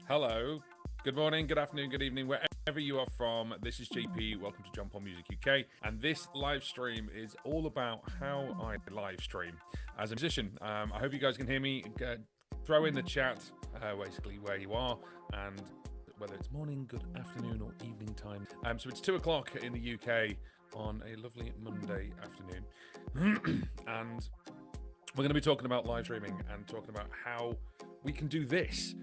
Hello, good morning, good afternoon, good evening, wherever you are from. This is JP. Welcome to Jump On Music UK, and this live stream is all about how I live stream as a musician. I hope you guys can hear me. Throw in the chat basically where you are and whether it's morning, good afternoon, or evening time. So it's 2 o'clock in the UK on a lovely Monday afternoon, and we're going to be talking about live streaming and talking about how we can do this.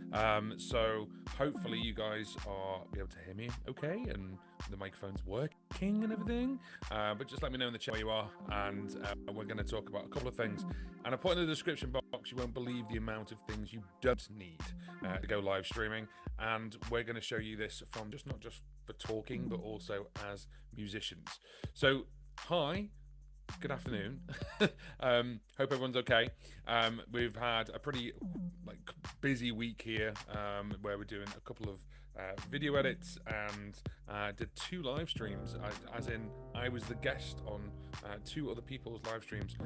So hopefully you guys are be able to hear me okay and the microphone's working and everything. But just let me know in the chat where you are, and we're going to talk about a couple of things. And I put in the description box, you won't believe the amount of things you don't need to go live streaming. And we're going to show you this from not just for talking, but also as musicians. So hi. Good afternoon. Hope everyone's okay. We've had a pretty busy week here where we're doing a couple of video edits and did 2 live streams, as in I was the guest on 2 other people's live streams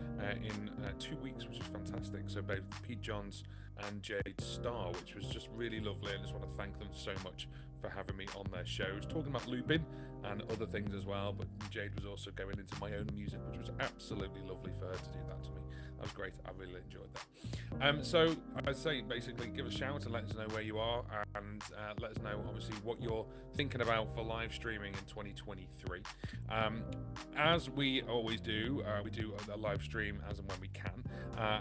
in 2 weeks, which was fantastic. So both Pete Johns and Jade Starr, which was just really lovely. I just want to thank them so much for having me on their shows, talking about looping and other things as well. But Jade was also going into my own music, which was absolutely lovely for her to do that to me. That was great. I really enjoyed that. So I'd say basically give us a shout and let us know where you are, and let us know obviously what you're thinking about for live streaming in 2023. As we always do, we do a live stream as and when we can,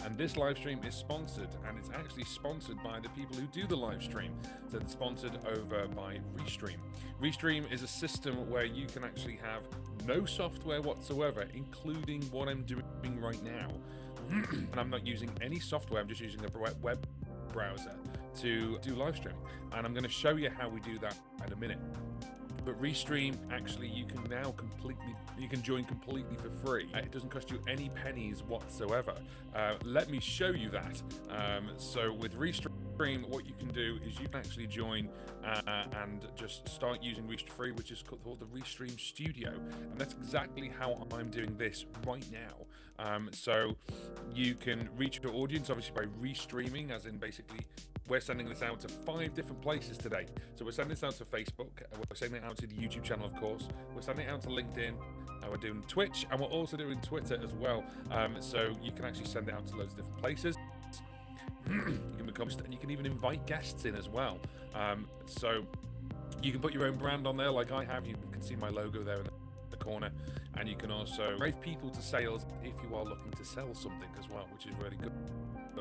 and this live stream is sponsored, and it's actually sponsored by the people who do the live stream. So it's sponsored over by Restream. Restream is a system where you can actually have no software whatsoever, including what I'm doing right now. And I'm not using any software, I'm just using a web browser to do live streaming. And I'm going to show you how we do that in a minute. But Restream, actually, you can join completely for free. It doesn't cost you any pennies whatsoever. Let me show you that. So with Restream, what you can do is you can actually join and just start using Restream free, which is called the Restream Studio, and that's exactly how I'm doing this right now. So you can reach your audience obviously by restreaming, as in basically we're sending this out to 5 different places today. So we're sending this out to Facebook, we're sending it out to the YouTube channel, of course, we're sending it out to LinkedIn, we're doing Twitch, and we're also doing Twitter as well. So you can actually send it out to loads of different places. You can even invite guests in as well. So you can put your own brand on there like I have. You can see my logo there in the corner, and you can also drive people to sales if you are looking to sell something as well, which is really good.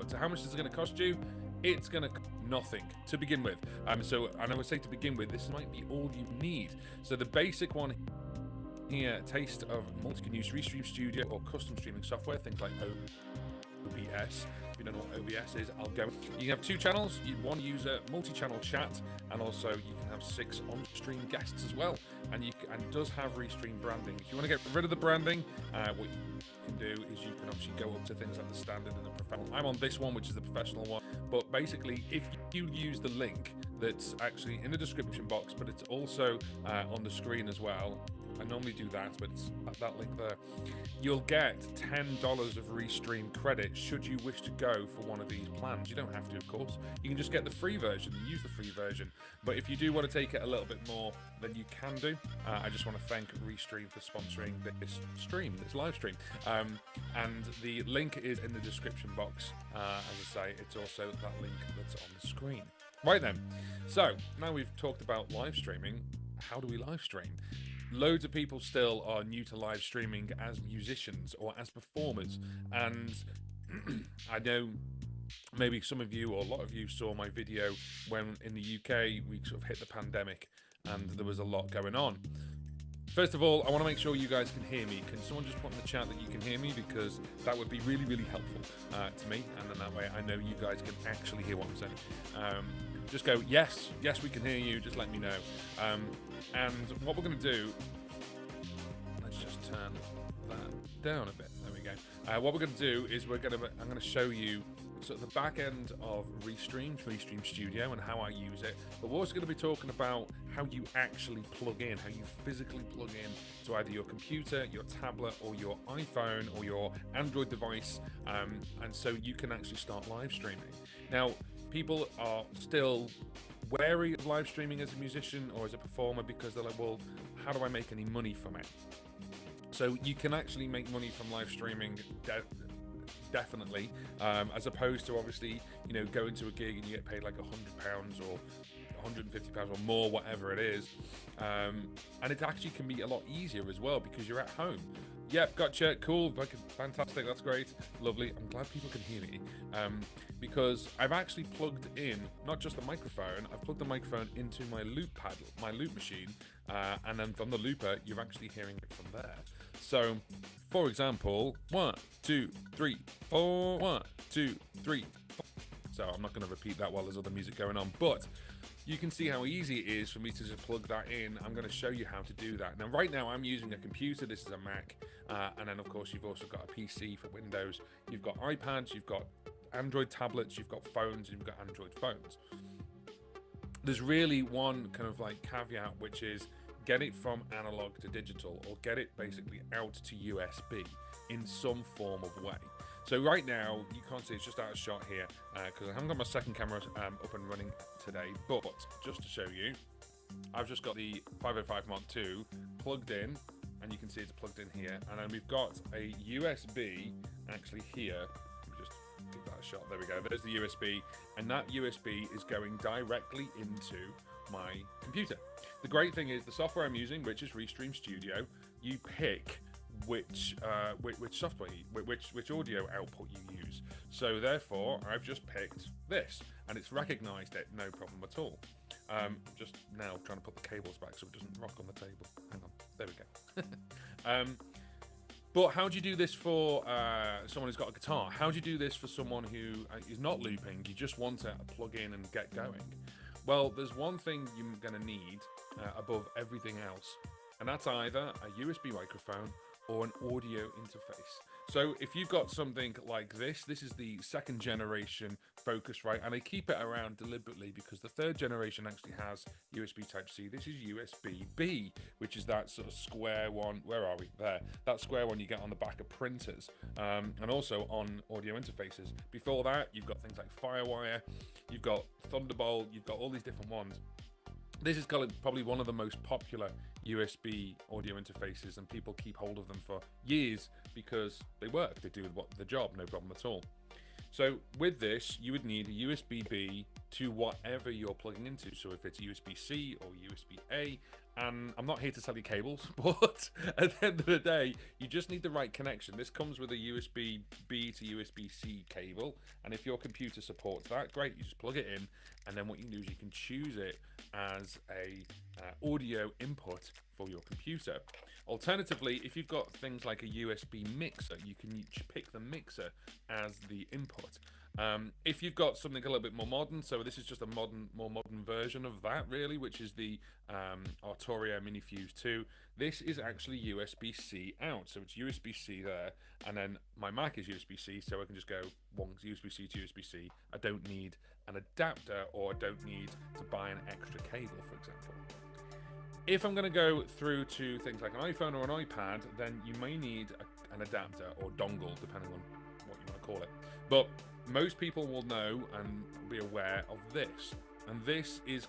So how much is it going to cost you? It's going to cost nothing to begin with. So, and I would say to begin with, this might be all you need. So the basic one here, taste of you can use Restream Studio or custom streaming software, things like OBS. If you don't know what OBS is, I'll go. You can have 2 channels, one user, multi-channel chat, and also you can have 6 on-stream guests as well. And it does have Restream branding. If you want to get rid of the branding, what you can do is you can obviously go up to things like the standard and the professional. I'm on this one, which is the professional one. But basically, if you use the link that's actually in the description box, but it's also on the screen as well. I normally do that, but it's that link there. You'll get $10 of Restream credit should you wish to go for one of these plans. You don't have to, of course. You can just get the free version and use the free version. But if you do want to take it a little bit more, then you can do. I just want to thank Restream for sponsoring this stream, this live stream. And the link is in the description box. As I say, it's also that link that's on the screen. Right then. So now we've talked about live streaming. How do we live stream? Loads of people still are new to live streaming as musicians or as performers, and I know maybe some of you or a lot of you saw my video when in the UK we sort of hit the pandemic and there was a lot going on. First of all, I want to make sure you guys can hear me. Can someone just put in the chat that you can hear me, because that would be really, really helpful to me, and then that way I know you guys can actually hear what I'm saying. Just go, yes, we can hear you, just let me know. And what we're going to do, let's just turn that down a bit, there we go. What we're going to do is I'm going to show you sort of the back end of Restream Studio and how I use it, but we're also going to be talking about how you actually plug in, how you physically plug in to either your computer, your tablet, or your iPhone, or your Android device, and so you can actually start live streaming. Now, people are still wary of live streaming as a musician or as a performer because they're like, well, how do I make any money from it? So you can actually make money from live streaming, definitely, as opposed to obviously, you know, going to a gig and you get paid like £100 or £150 or more, whatever it is. And it actually can be a lot easier as well because you're at home. Yep, gotcha, cool, fantastic, that's great, lovely. I'm glad people can hear me, because I've actually plugged in not just the microphone, I've plugged the microphone into my loop paddle, my loop machine, and then from the looper, you're actually hearing it from there. So, for example, 1, 2, 3, 4, 1, 2, 3, 4. So I'm not going to repeat that while there's other music going on, but you can see how easy it is for me to just plug that in. I'm going to show you how to do that. Now, right now, I'm using a computer. This is a Mac. And then, of course, you've also got a PC for Windows. You've got iPads. You've got Android tablets. You've got phones. You've got Android phones. There's really one kind of like caveat, which is get it from analog to digital or get it basically out to USB in some form of way. So right now, you can't see, it's just out of shot here because I haven't got my second camera up and running today. But just to show you, I've just got the 505 Mark II plugged in, and you can see it's plugged in here. And then we've got a USB actually here. Let me just give that a shot. There we go. There's the USB, and that USB is going directly into my computer. The great thing is the software I'm using, which is Restream Studio, you pick which software, which audio output you use. So therefore, I've just picked this, and it's recognised it, no problem at all. Just now trying to put the cables back so it doesn't rock on the table. Hang on, there we go. But how do you do this for someone who's got a guitar? How do you do this for someone who is not looping? You just want to plug in and get going. Well, there's one thing you're going to need above everything else, and that's either a USB microphone or an audio interface. So if you've got something like this is the second generation Focusrite, and I keep it around deliberately because the third generation actually has USB Type-C. This is USB-B, which is that sort of square one. Where are we? There. That square one you get on the back of printers, and also on audio interfaces. Before that, you've got things like Firewire, you've got Thunderbolt, you've got all these different ones. This is probably one of the most popular USB audio interfaces, and people keep hold of them for years because they work. They do the job, no problem at all. So with this, you would need a USB-B to whatever you're plugging into. So if it's USB-C or USB-A, and I'm not here to sell you cables, but at the end of the day, you just need the right connection. This comes with a USB-B to USB-C cable, and if your computer supports that, great, you just plug it in, and then what you can do is you can choose it as a audio input for your computer. Alternatively, if you've got things like a USB mixer, you can pick the mixer as the input. If you've got something a little bit more modern, so this is just a more modern version of that, really, which is the Arturia Mini Fuse 2. This is actually USB-C out, so it's USB-C there, and then my Mac is USB-C, so I can just go one USB-C to USB-C. I don't need an adapter, or I don't need to buy an extra cable, for example. If I'm going to go through to things like an iPhone or an iPad, then you may need an adapter or dongle, depending on what you want to call it. But most people will know and be aware of this. And this is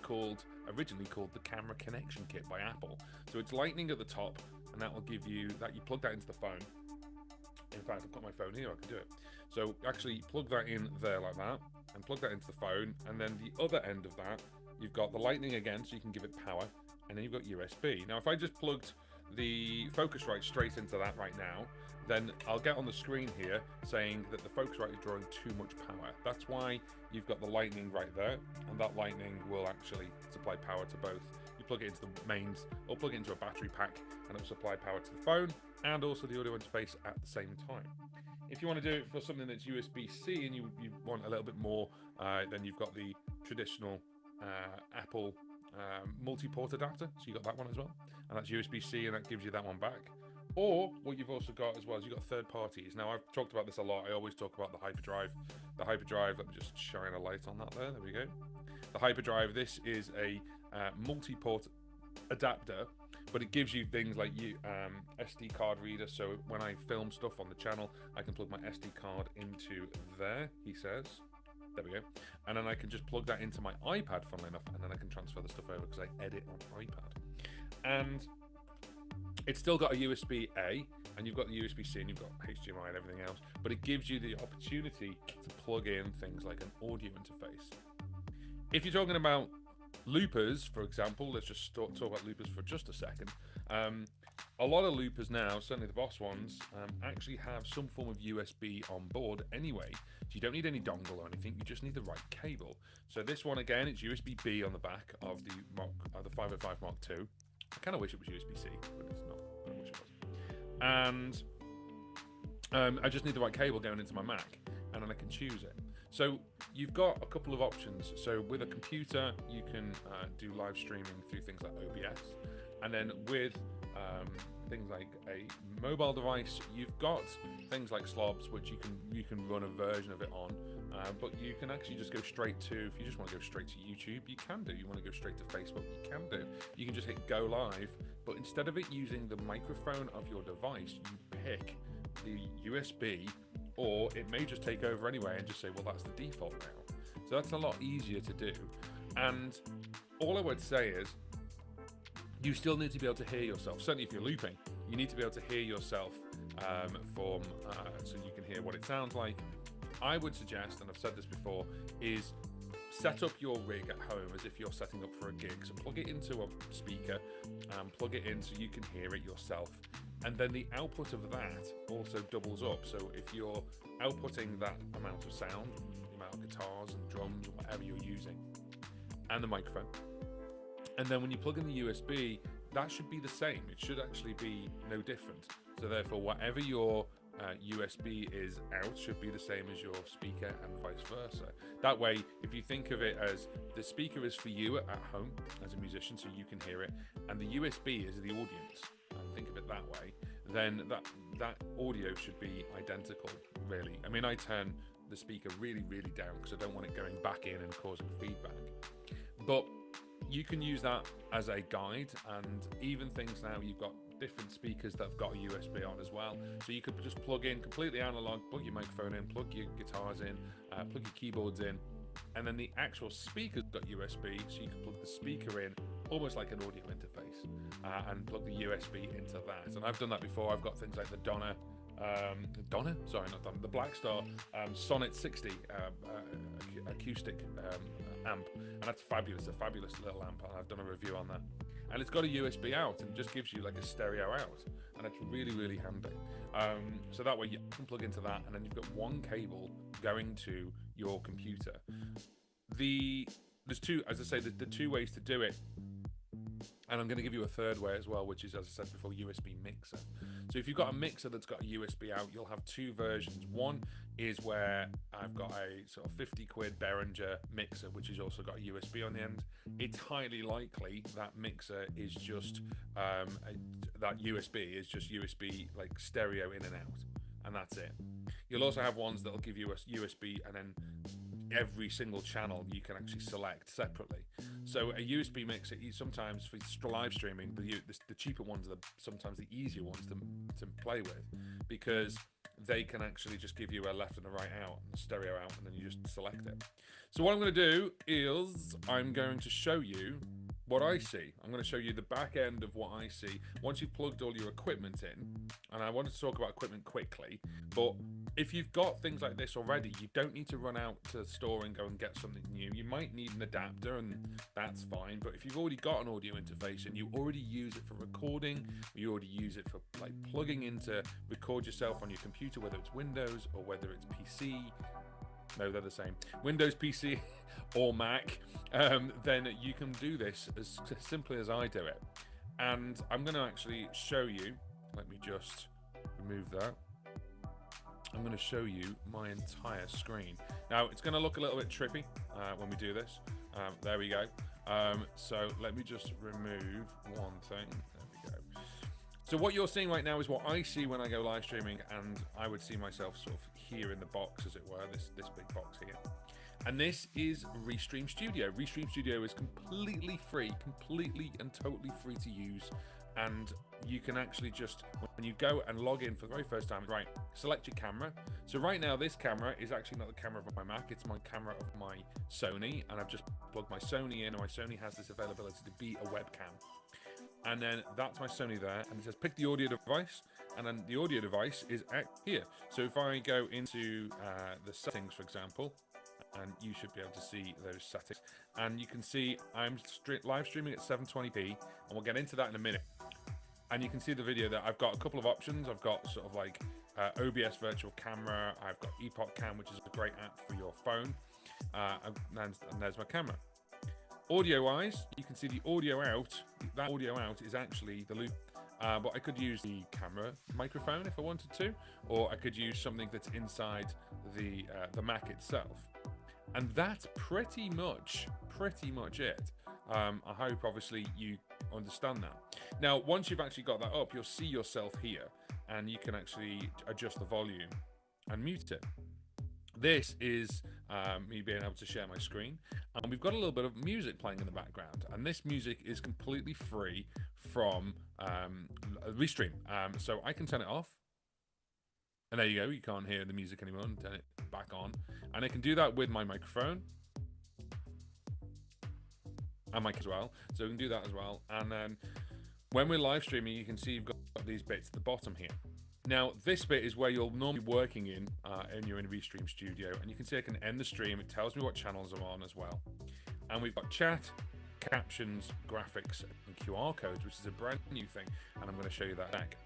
originally called the Camera Connection Kit by Apple. So it's lightning at the top, and that will give you that. You plug that into the phone. In fact, I've got my phone here, I can do it. So actually plug that in there like that, and plug that into the phone, and then the other end of that, you've got the lightning again, so you can give it power, and then you've got USB. Now, if I just plugged the Focusrite straight into that right now, then I'll get on the screen here saying that the Focusrite is drawing too much power. That's why you've got the lightning right there, and that lightning will actually supply power to both. You plug it into the mains, or plug it into a battery pack, and it will supply power to the phone and also the audio interface at the same time. If you want to do it for something that's USB-C and you want a little bit more, then you've got the traditional Apple multi-port adapter, so you got that one as well, and that's USB-C, and that gives you that one back. Or what you've also got as well is you've got third parties. Now, I've talked about this a lot. I always talk about the Hyperdrive. The Hyperdrive, let me just shine a light on that there. There we go. The Hyperdrive, this is a multi-port adapter, but it gives you things like SD card reader. So when I film stuff on the channel, I can plug my SD card into there, he says. There we go. And then I can just plug that into my iPad, funnily enough, and then I can transfer the stuff over because I edit on iPad. And it's still got a USB-A, and you've got the USB-C, and you've got HDMI and everything else, but it gives you the opportunity to plug in things like an audio interface. If you're talking about loopers, for example, let's just talk about loopers for just a second. A lot of loopers now, certainly the Boss ones, actually have some form of USB on board anyway. So you don't need any dongle or anything, you just need the right cable. So this one, again, it's USB-B on the back of the 505 Mark II. I kind of wish it was USB-C, but it's not. I wish it was. And I just need the right cable going into my Mac, and then I can choose it. So you've got a couple of options. So with a computer, you can do live streaming through things like OBS. And then with things like a mobile device, you've got things like Slobs, which you can run a version of it on. But you can actually just go straight to, if you just want to go straight to YouTube, you can do. You want to go straight to Facebook, you can do. You can just hit go live, but instead of it using the microphone of your device, you pick the USB, or it may just take over anyway and just say, well, that's the default now. So that's a lot easier to do. And all I would say is, you still need to be able to hear yourself. Certainly if you're looping, you need to be able to hear yourself so you can hear what it sounds like. I would suggest, and I've said this before, is set up your rig at home as if you're setting up for a gig. So plug it into a speaker, plug it in so you can hear it yourself. And then the output of that also doubles up. So if you're outputting that amount of sound, the amount of guitars and drums, or whatever you're using, and the microphone, and then when you plug in the USB, that should be the same. It should actually be no different. So therefore, whatever your USB is out should be the same as your speaker, and vice versa. That way, if you think of it as the speaker is for you at home as a musician, so you can hear it, and the USB is the audience, and think of it that way, then that audio should be identical, really. I mean, I turn the speaker really, really down because I don't want it going back in and causing feedback. But you can use that as a guide, and even things now, you've got different speakers that have got a USB on as well. So you could just plug in completely analog, plug your microphone in, plug your guitars in, plug your keyboards in, and then the actual speaker's got USB, so you can plug the speaker in almost like an audio interface, and plug the USB into that. And I've done that before. I've got things like the the Blackstar Sonnet 60 acoustic amp, and that's fabulous, a fabulous little amp, and I've done a review on that. And it's got a USB out and just gives you like a stereo out, and it's really, really handy. So that way you can plug into that, and then you've got one cable going to your computer. There's two, as I say, the two ways to do it. And I'm going to give you a third way as well, which is, as I said before, USB mixer. So if you've got a mixer that's got a USB out, you'll have two versions. One is where I've got a sort of 50 quid Behringer mixer, which has also got a USB on the end. It's highly likely that mixer is just, that USB is just USB like stereo in and out, and that's it. You'll also have ones that'll give you a USB and then every single channel you can actually select separately. So a USB mixer, sometimes for live streaming, the cheaper ones are sometimes the easier ones to play with, because they can actually just give you a left and a right out and a stereo out, and then you just select it. So what I'm going to do is I'm going to show you what I see. I'm going to show you the back end of what I see once you've plugged all your equipment in. And I wanted to talk about equipment quickly, but if you've got things like this already, you don't need to run out to the store and go and get something new. You might need an adapter, and that's fine. But if you've already got an audio interface and you already use it for recording, or you already use it for like plugging in to record yourself on your computer, whether it's Windows or whether it's PC, no, they're the same, Windows, PC, or Mac, then you can do this as simply as I do it. And I'm going to actually show you, let me just remove that. I'm going to show you my entire screen. Now, it's going to look a little bit trippy when we do this. There we go. So let me just remove one thing. There we go. So what you're seeing right now is what I see when I go live streaming, and I would see myself sort of here in the box, as it were, this big box here. And this is Restream Studio. Restream Studio is completely free, completely and totally free to use and you can actually just, when you go and log in for the very first time, right, select your camera. So right now this camera is actually not the camera of my Mac, it's my camera of my Sony, and I've just plugged my Sony in, and my Sony has this availability to be a webcam. And then that's my Sony there, and it says pick the audio device, and then the audio device is here. So if I go into the settings, for example, and you should be able to see those settings, and you can see I'm live streaming at 720p, and we'll get into that in a minute. And you can see the video that I've got a couple of options. I've got sort of like OBS virtual camera, I've got Epoch Cam, which is a great app for your phone, and there's my camera. Audio wise, you can see the audio out. That audio out is actually the loop, but I could use the camera microphone if I wanted to, or I could use something that's inside the Mac itself. And that's pretty much it. I hope obviously you understand that. Now, once you've actually got that up, you'll see yourself here, and you can actually adjust the volume and mute it. This is me being able to share my screen, and we've got a little bit of music playing in the background, and this music is completely free from Restream. So I can turn it off, and there you go, you can't hear the music anymore, and turn it back on. And I can do that with my microphone and mic as well, so we can do that as well. And then when we're live streaming, you can see you've got these bits at the bottom here. Now, this bit is where you'll normally be working in your Restream Studio, and you can see I can end the stream. It tells me what channels I'm on as well. And we've got chat, captions, graphics, and QR codes, which is a brand new thing, and I'm going to show you that back.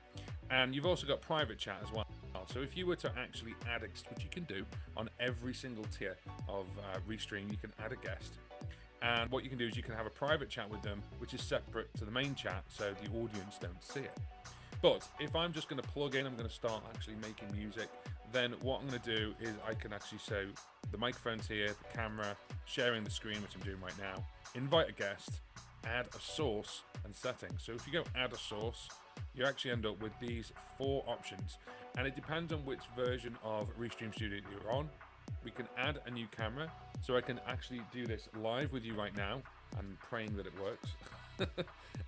And you've also got private chat as well. So if you were to actually add a guest, which you can do on every single tier of Restream, you can add a guest. And what you can do is you can have a private chat with them, which is separate to the main chat, so the audience don't see it. But if I'm just going to plug in, I'm going to start actually making music, then what I'm going to do is I can actually show the microphone's here, the camera, sharing the screen, which I'm doing right now, invite a guest, add a source and settings. So if you go add a source, you actually end up with these 4 options, and it depends on which version of Restream Studio you're on. We can add a new camera, so I can actually do this live with you right now and praying that it works.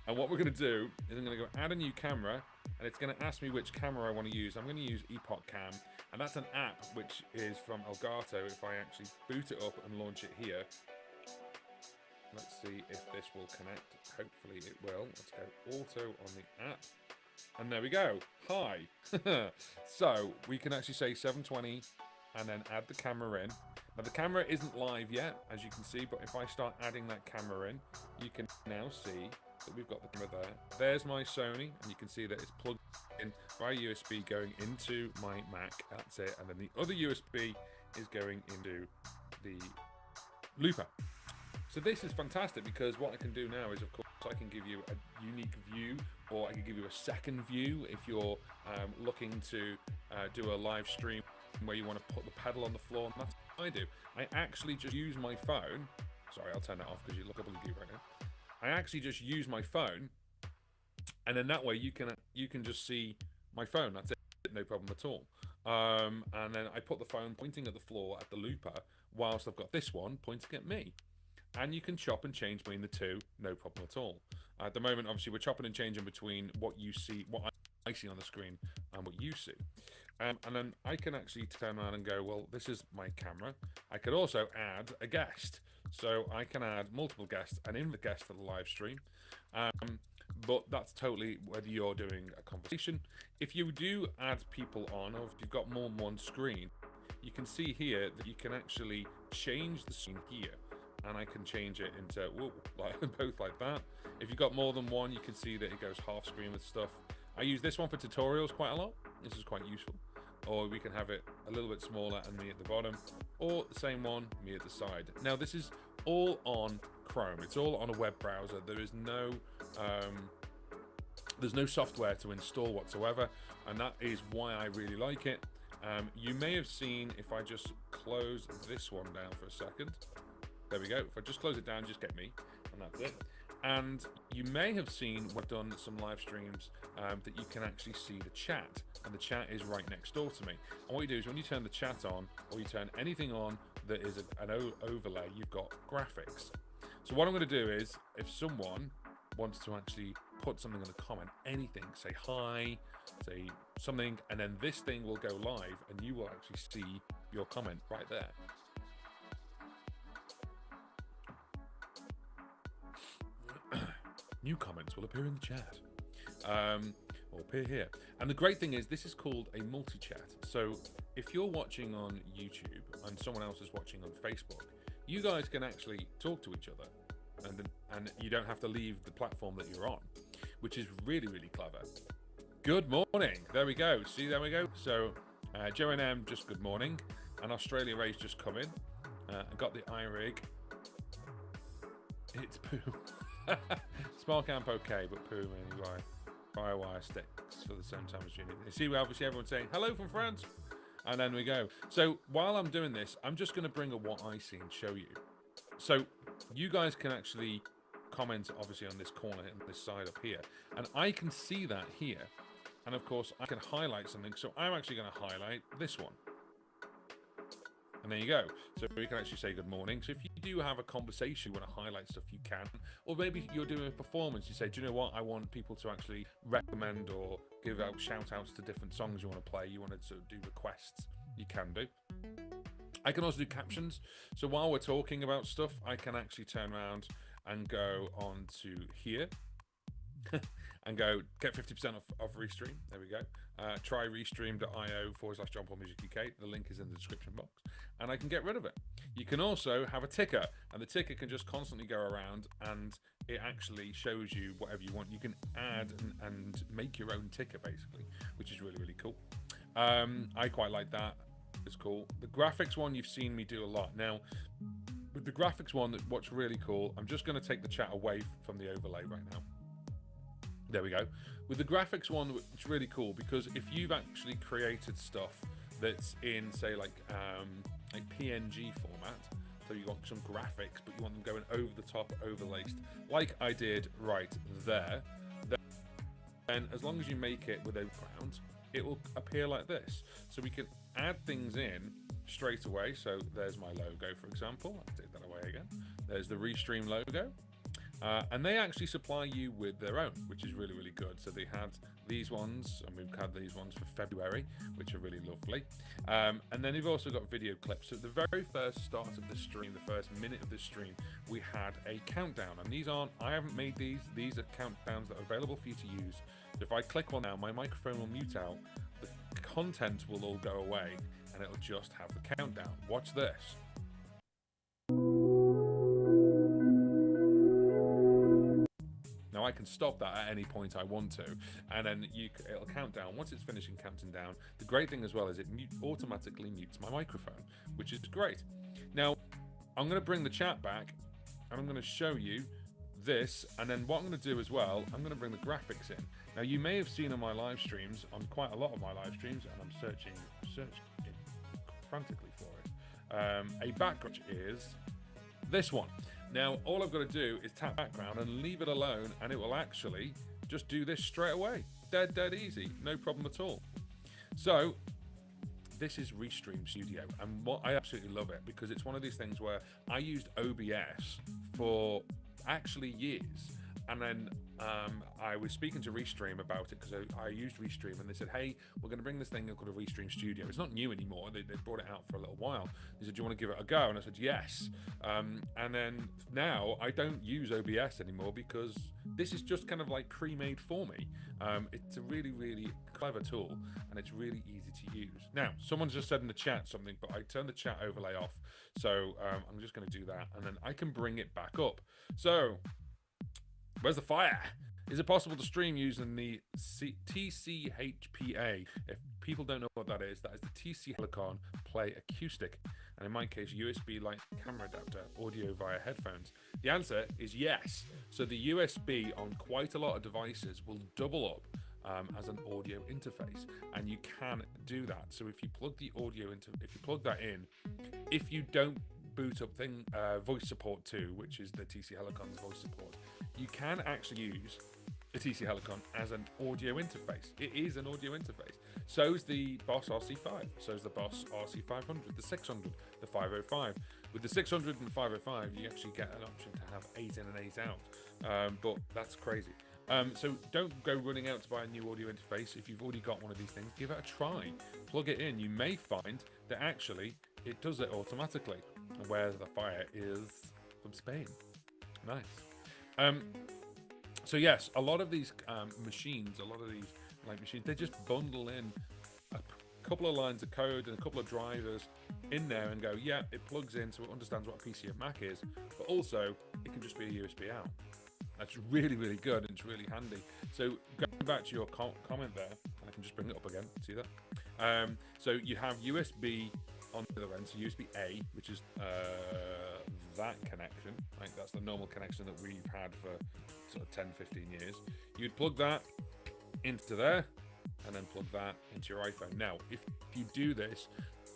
And what we're going to do is I'm going to go add a new camera, and it's going to ask me which camera I want to use. I'm going to use Epoch Cam, and that's an app which is from Elgato. If I actually boot it up and launch it here, let's see if this will connect. Hopefully it will. Let's go auto on the app, and there we go. Hi. So we can actually say 720 and then add the camera in. Now the camera isn't live yet, as you can see, but if I start adding that camera in, you can now see that we've got the camera there. There's my Sony, and you can see that it's plugged in via USB going into my Mac. That's it. And then the other USB is going into the looper. So this is fantastic, because what I can do now is, of course, I can give you a unique view, or I can give you a second view if you're looking to do a live stream where you want to put the pedal on the floor. And that's what I do. I actually just use my phone. Sorry, I'll turn that off because you look double right now. I actually just use my phone, and then that way you can just see my phone. That's it, no problem at all. And then I put the phone pointing at the floor at the looper, whilst I've got this one pointing at me. And you can chop and change between the two, no problem at all. At the moment, obviously, we're chopping and changing between what you see, what I see on the screen, and what you see. And then I can actually turn around and go, well, this is my camera. I could also add a guest. So I can add multiple guests and in the guest for the live stream. But that's totally whether you're doing a conversation. If you do add people on, or if you've got more than one screen, you can see here that you can actually change the screen here. And I can change it into both like that. If you've got more than one, you can see that it goes half screen with stuff. I use this one for tutorials quite a lot. This is quite useful. Or we can have it a little bit smaller and me at the bottom, or the same one, me at the side. Now this is all on Chrome. It's all on a web browser. There is no there's no software to install whatsoever, and that is why I really like it. You may have seen, if I just close this one down for a second, there we go. If I just close it down, just get me, and that's it. And you may have seen, we've done some live streams that you can actually see the chat, and the chat is right next door to me. And what you do is when you turn the chat on, or you turn anything on that is an overlay, you've got graphics. So what I'm going to do is, if someone wants to actually put something in the comment, anything, say hi, say something, and then this thing will go live and you will actually see your comment right there. New comments will appear in the chat, or appear here. And the great thing is this is called a multi-chat. So if you're watching on YouTube and someone else is watching on Facebook, you guys can actually talk to each other, and you don't have to leave the platform that you're on, which is really, really clever. Good morning. There we go. See, there we go. So Joe and M, just good morning. And Australia Ray's just come in. I got the iRig. It's poo. Small camp okay, but poo anyway. Firewire sticks for the same time as Junior. You see, obviously everyone's saying hello from France. And then we go. So while I'm doing this, I'm just going to bring up what I see and show you. So you guys can actually comment, obviously, on this corner and this side up here. And I can see that here. And of course, I can highlight something. So I'm actually going to highlight this one. And there you go. So we can actually say good morning. So if you do have a conversation, you want to highlight stuff, you can. Or maybe you're doing a performance. You say, do you know what? I want people to actually recommend or give out shout outs to different songs you want to play. You want to do requests. You can do. I can also do captions. So while we're talking about stuff, I can actually turn around and go on to here. And go get 50% off Restream. There we go. Try restream.io/JohnPaulMusicUK. The link is in the description box. And I can get rid of it. You can also have a ticker. And the ticker can just constantly go around and it actually shows you whatever you want. You can add and make your own ticker, basically, which is really, really cool. I quite like that. It's cool. The graphics one, you've seen me do a lot. Now, with the graphics one, what's really cool, I'm just going to take the chat away from the overlay right now. There we go. With the graphics one, it's really cool because if you've actually created stuff that's in, say, like PNG format, so you want some graphics, but you want them going over the top, overlaced, like I did right there, then as long as you make it with a background, it will appear like this. So we can add things in straight away. So there's my logo, for example. I'll take that away again. There's the Restream logo. And they actually supply you with their own, which is really, really good. So they had these ones, and we've had these ones for February, which are really lovely. And then you've also got video clips. So at the very first start of the stream, the first minute of the stream, we had a countdown. And these aren't, I haven't made these. These are countdowns that are available for you to use. So if I click one now, my microphone will mute out. The content will all go away, and it'll just have the countdown. Watch this. Now I can stop that at any point I want to, and then it'll count down. Once it's finishing counting down, the great thing as well is it automatically mutes my microphone, which is great. Now I'm going to bring the chat back, and I'm going to show you this, and then what I'm going to do as well, I'm going to bring the graphics in. Now you may have seen on my live streams, on quite a lot of my live streams, and I'm searching frantically for it. A background is this one. Now, all I've got to do is tap background and leave it alone, and it will actually just do this straight away. Dead easy. No problem at all. So, this is Restream Studio, and I absolutely love it because it's one of these things where I used OBS for actually years. And then I was speaking to Restream about it because I used Restream, and they said, hey, we're going to bring this thing called a Restream Studio. It's not new anymore. They brought it out for a little while. They said, do you want to give it a go? And I said, yes. And then now I don't use OBS anymore because this is just kind of like pre-made for me. It's a really, really clever tool, and it's really easy to use. Now, someone's just said in the chat something, but I turned the chat overlay off. So I'm just going to do that, and then I can bring it back up. So, where's the fire? Is it possible to stream using the TCHPA? If people don't know what that is the TC Helicon Play Acoustic, and in my case, USB-like camera adapter, audio via headphones. The answer is yes. So the USB on quite a lot of devices will double up as an audio interface, and you can do that. So if you plug the audio if you plug that in, if you don't boot up voice support too, which is the TC Helicon's voice support, you can actually use the TC Helicon as an audio interface. It is an audio interface. So's the Boss RC5, so's the Boss RC500, the 600, the 505. With the 600 and 505, you actually get an option to have 8 in and 8 out, but that's crazy. So don't go running out to buy a new audio interface. If you've already got one of these things, give it a try. Plug it in. You may find that actually it does it automatically. Where the fire is from Spain. Nice. So yes, a lot of these machines, they just bundle in a couple of lines of code and a couple of drivers in there and go, yeah, it plugs in so it understands what a PC or Mac is, but also it can just be a USB out. That's really, really good and it's really handy. So going back to your comment there, and I can just bring it up again, see that? So you have USB on the other end, so USB-A, which is that connection, right? That's the normal connection that we've had for sort of 10, 15 years. You'd plug that into there, and then plug that into your iPhone. Now, if you do this,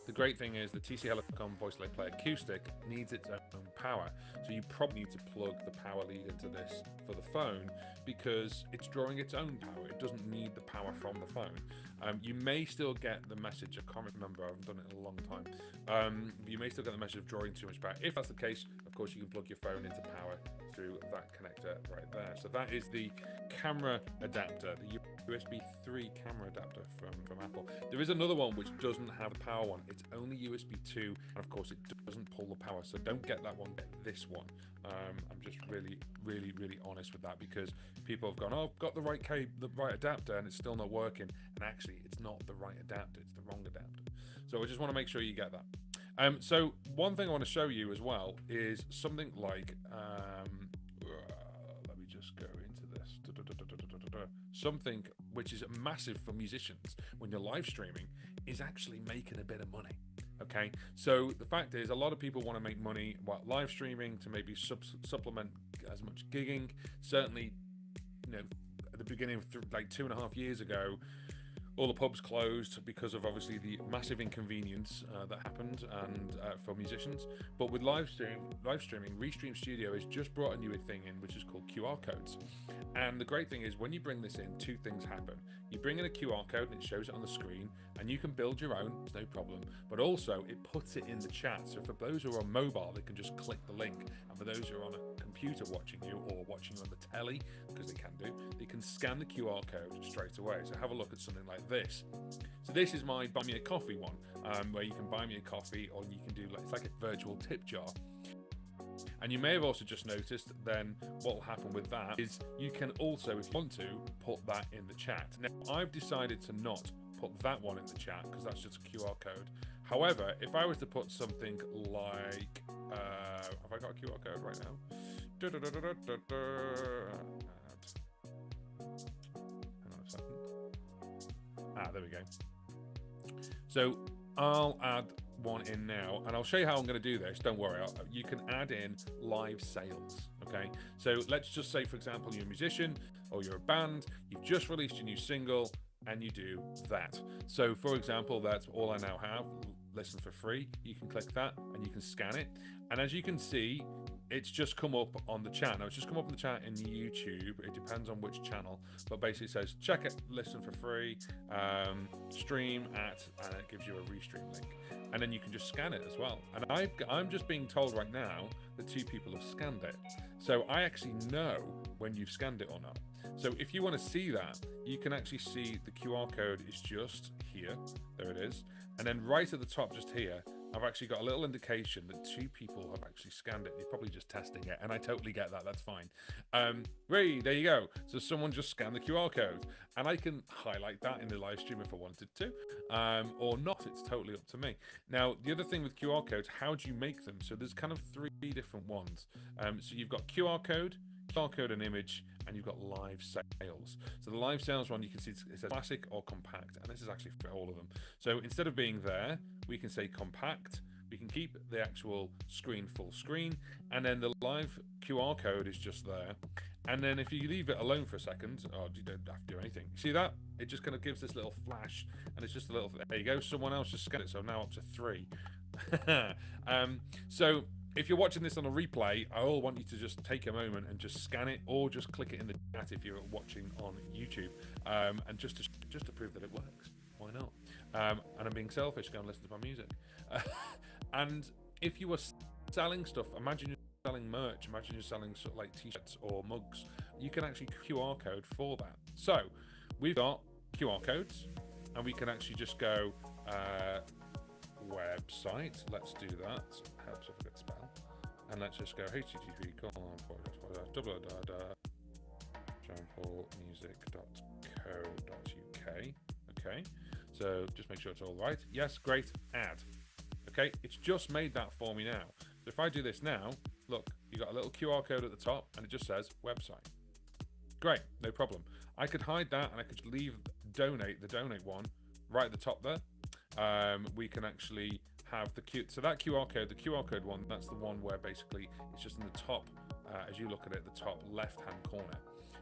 the great thing is the TC Helicom Voice Delay Play Acoustic needs its own power. So you probably need to plug the power lead into this for the phone because it's drawing its own power. It doesn't need the power from the phone. You may still get the message, I can't remember, I haven't done it in a long time. You may still get the message of drawing too much power. If that's the case, of course, you can plug your phone into power through that connector right there. So that is the camera adapter, the USB 3 camera adapter from Apple. There is another one which doesn't have a power one. It's only USB 2, and of course it doesn't pull the power. So don't get that one, get this one. I'm just really, really, really honest with that because people have gone, oh, I've got the right adapter and it's still not working. And actually, it's not the right adapter, it's the wrong adapter. So I just want to make sure you get that. So one thing I want to show you as well is something like, let me just go into this. Something which is massive for musicians when you're live streaming is actually making a bit of money. Okay, so the fact is a lot of people want to make money while live streaming to maybe supplement as much gigging. Certainly, you know, at the beginning of like 2.5 years ago, all the pubs closed because of obviously the massive inconvenience that happened and for musicians. But with live streaming, Restream Studio has just brought a new thing in, which is called QR codes. And the great thing is when you bring this in, two things happen. You bring in a QR code and it shows it on the screen, and you can build your own, it's no problem. But also it puts it in the chat. So for those who are on mobile, they can just click the link. And for those who are on a computer watching you or watching you on the telly, because they can do, they can scan the QR code straight away. So have a look at something like this. So this is my buy me a coffee one, where you can buy me a coffee, or you can do it's like a virtual tip jar. And you may have also just noticed then what will happen with that is you can also, if you want to, put that in the chat. Now I've decided to not put that one in the chat because that's just a QR code. However, if I was to put something like, have I got a QR code right now? Hang on a second. There we go. So I'll add one in now, and I'll show you how I'm going to do this. Don't worry, you can add in live sales. Okay, so let's just say, for example, you're a musician or you're a band, you've just released your new single, and you do that. So, for example, that's all I now have. Listen for free. You can click that, and you can scan it. And as you can see, it's just come up on the chat. Now, it's just come up on the chat in YouTube. It depends on which channel, but basically it says, check it, listen for free, stream at, and it gives you a Restream link. And then you can just scan it as well. And I'm just being told right now that 2 people have scanned it. So I actually know when you've scanned it or not. So if you want to see that, you can actually see the QR code is just here. There it is. And then right at the top, just here, I've actually got a little indication that 2 people have actually scanned it. You're probably just testing it, and I totally get that. That's fine. Ray, there you go. So someone just scanned the QR code, and I can highlight that in the live stream if I wanted to, or not. It's totally up to me. Now, the other thing with QR codes, how do you make them? So there's kind of 3 different ones. So you've got QR code and image, and you've got live sales. So the live sales one, you can see it says classic or compact, and this is actually for all of them. So instead of being there, we can say compact. We can keep the actual screen full screen, and then the live QR code is just there. And then if you leave it alone for a second, you don't have to do anything. See that? It just kind of gives this little flash, and it's just a little, there you go, someone else just scanned it, so now up to 3. So if you're watching this on a replay, I all want you to just take a moment and just scan it, or just click it in the chat if you're watching on YouTube, and just to prove that it works. Why not? And I'm being selfish, go and listen to my music. And if you were selling stuff, imagine you're selling merch, imagine you're selling sort of like t-shirts or mugs you can actually QR code for that. So we've got QR codes, and we can actually just go website. Let's do that. Helps if I could spell. And let's just go http://johnpaulmusic.co.uk. Okay, so just make sure it's all right. Yes, great. Add. Okay, it's just made that for me now. So if I do this now, look, you got a little QR code at the top, and it just says website. Great, no problem. I could hide that, and I could leave the donate one right at the top there. We can actually have so that QR code, the QR code one, that's the one where basically it's just in the top, as you look at it, the top left-hand corner,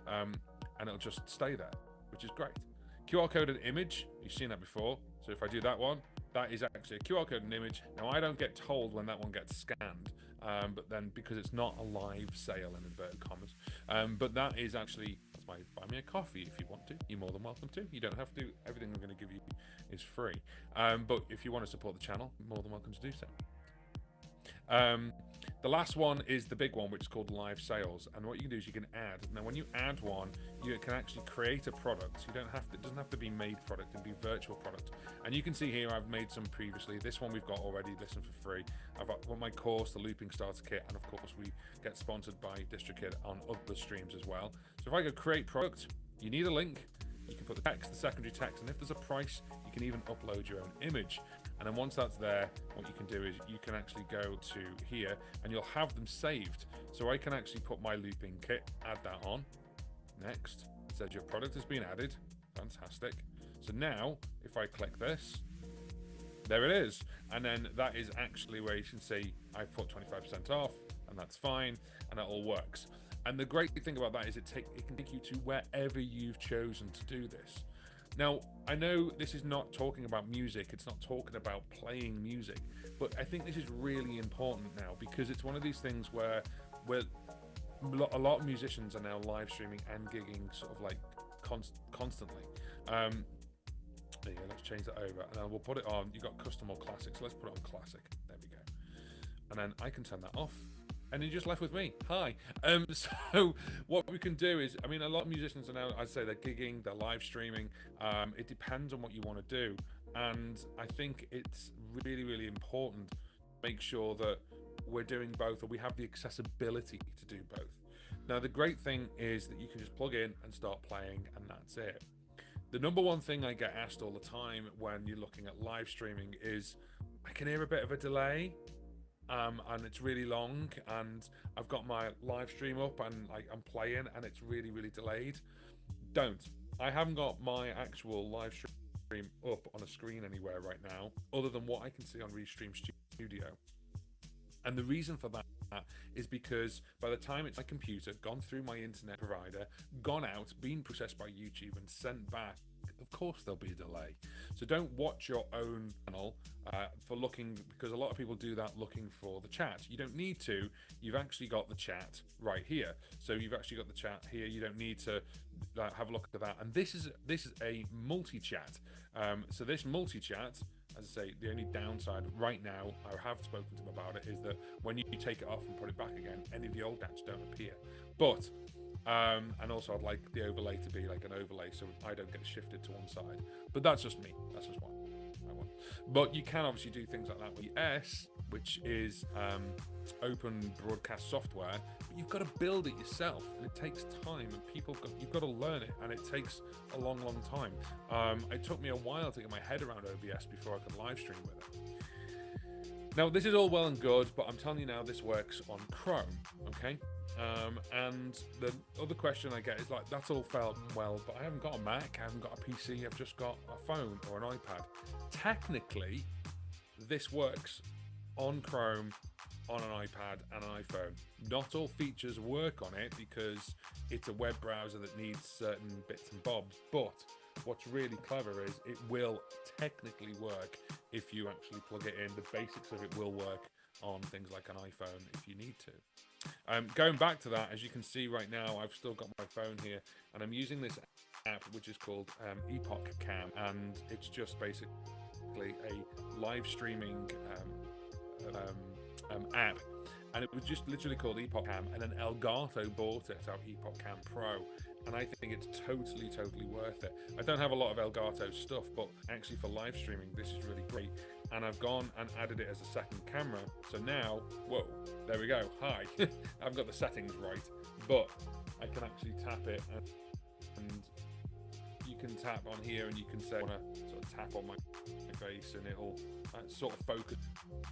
and it'll just stay there, which is great. QR code and image, you've seen that before. So if I do that one, that is actually a QR code and image. Now I don't get told when that one gets scanned, but then because it's not a live sale in inverted commas, but that is actually, that's my buy me a coffee if you want to. You're more than welcome to. You don't have to. Everything I'm going to give you is free. But if you want to support the channel, more than welcome to do so. The last one is the big one, which is called live sales. And what you can do is you can add. Now, when you add one, you can actually create a product. You don't have to, it doesn't have to be made product, it can be virtual product. And you can see here, I've made some previously. This one we've got already, listen for free. I've got my course, the Looping Starter Kit, and of course we get sponsored by DistroKid on other streams as well. So if I go create product, you need a link. You can put the text, the secondary text, and if there's a price, you can even upload your own image. And then once that's there, what you can do is you can actually go to here and you'll have them saved. So I can actually put my looping kit, add that on. Next, it says your product has been added. Fantastic. So now, if I click this, there it is. And then that is actually where you can see I've put 25% off, and that's fine, and that all works. And the great thing about that is it can take you to wherever you've chosen to do this. Now, I know this is not talking about music, it's not talking about playing music, but I think this is really important now because it's one of these things where a lot of musicians are now live streaming and gigging sort of like constantly. There you go, let's change that over, and then we'll put it on. You've got custom or classic, so let's put it on classic. There we go. And then I can turn that off. And you're just left with me. Hi. So what we can do is, I mean, a lot of musicians are now, I'd say they're gigging, they're live streaming. It depends on what you want to do. And I think it's really, really important to make sure that we're doing both, or we have the accessibility to do both. Now, the great thing is that you can just plug in and start playing, and that's it. The number one thing I get asked all the time when you're looking at live streaming is, I can hear a bit of a delay. And it's really long, and I've got my live stream up and I'm playing and it's really, really delayed. I haven't got my actual live stream up on a screen anywhere right now other than what I can see on Restream Studio. And the reason for that is because by the time it's my computer, gone through my internet provider, gone out, been processed by YouTube and sent back, of course there'll be a delay. So don't watch your own channel for looking, because a lot of people do that looking for the chat. You don't need to. You've actually got the chat right here. So you've actually got the chat here. You don't need to have a look at that. And this is a multi-chat. So this multi-chat, as I say, the only downside right now, I have spoken to them about it, is that when you take it off and put it back again, any of the old chats don't appear. But and also I'd like the overlay to be like an overlay so I don't get shifted to one side. But that's just me. That's just what I want. But you can obviously do things like that with ES, which is open broadcast software. But you've got to build it yourself, and it takes time, and you've got to learn it, and it takes a long, long time. It took me a while to get my head around OBS before I could live stream with it. Now, this is all well and good, but I'm telling you now, this works on Chrome, okay? And the other question I get is like, that's all felt well, but I haven't got a Mac, I haven't got a PC, I've just got a phone or an iPad. Technically, this works on Chrome, on an iPad and an iPhone. Not all features work on it because it's a web browser that needs certain bits and bobs, but what's really clever is it will technically work if you actually plug it in. The basics of it will work on things like an iPhone if you need to. Going back to that, as you can see right now, I've still got my phone here, and I'm using this app which is called Epoch Cam, and it's just basically a live streaming app. and it was just literally called Epoch Cam, and then Elgato bought it out, Epoch Cam Pro, and I think it's totally worth it. I don't have a lot of Elgato stuff, but actually for live streaming, this is really great. And I've gone and added it as a second camera. So now, whoa, there we go. Hi, I've got the settings right, but I can actually tap it, and you can tap on here, and you can say, I want to sort of tap on my face, and it'll sort of focus.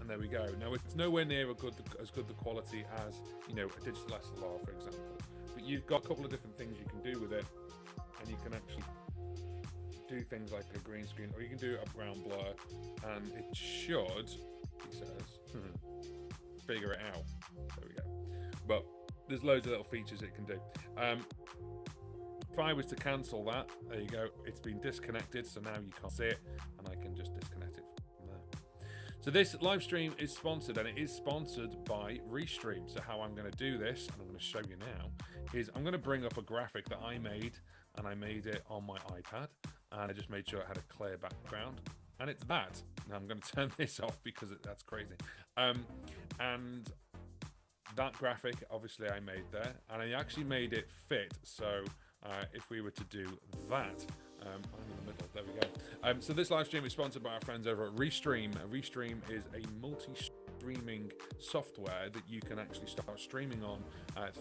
And there we go. Now it's nowhere near as good the quality as, you know, a digital SLR, for example. But you've got a couple of different things you can do with it, and you can actually do things like a green screen, or you can do a brown blur, and it should, he says, figure it out. There we go. But there's loads of little features it can do. If I was to cancel that, there you go, it's been disconnected, so now you can't see it, and I can just disconnect it from there. So this live stream is sponsored, and it is sponsored by Restream. So how I'm going to do this, and I'm going to show you now, is I'm going to bring up a graphic that I made, and I made it on my iPad, and I just made sure it had a clear background, and it's that. Now I'm going to turn this off because that's crazy. And that graphic, obviously I made there, and I actually made it fit, so if we were to do that, I'm in the middle, there we go. So this live stream is sponsored by our friends over at Restream. Restream is a multi-streaming software that you can actually start streaming on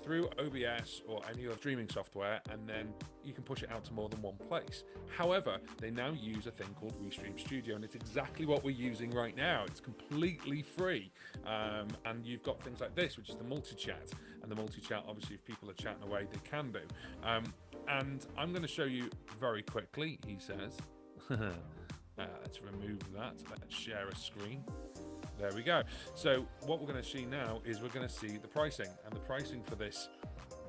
through OBS or any other streaming software, and then you can push it out to more than one place. However, they now use a thing called Restream Studio, and it's exactly what we're using right now. It's completely free, and you've got things like this, which is the multi-chat, and the multi-chat, obviously, if people are chatting away, they can do. And I'm going to show you very quickly, he says. Let's remove that. Let's share a screen. There we go. So what we're going to see now is we're going to see the pricing, and the pricing for this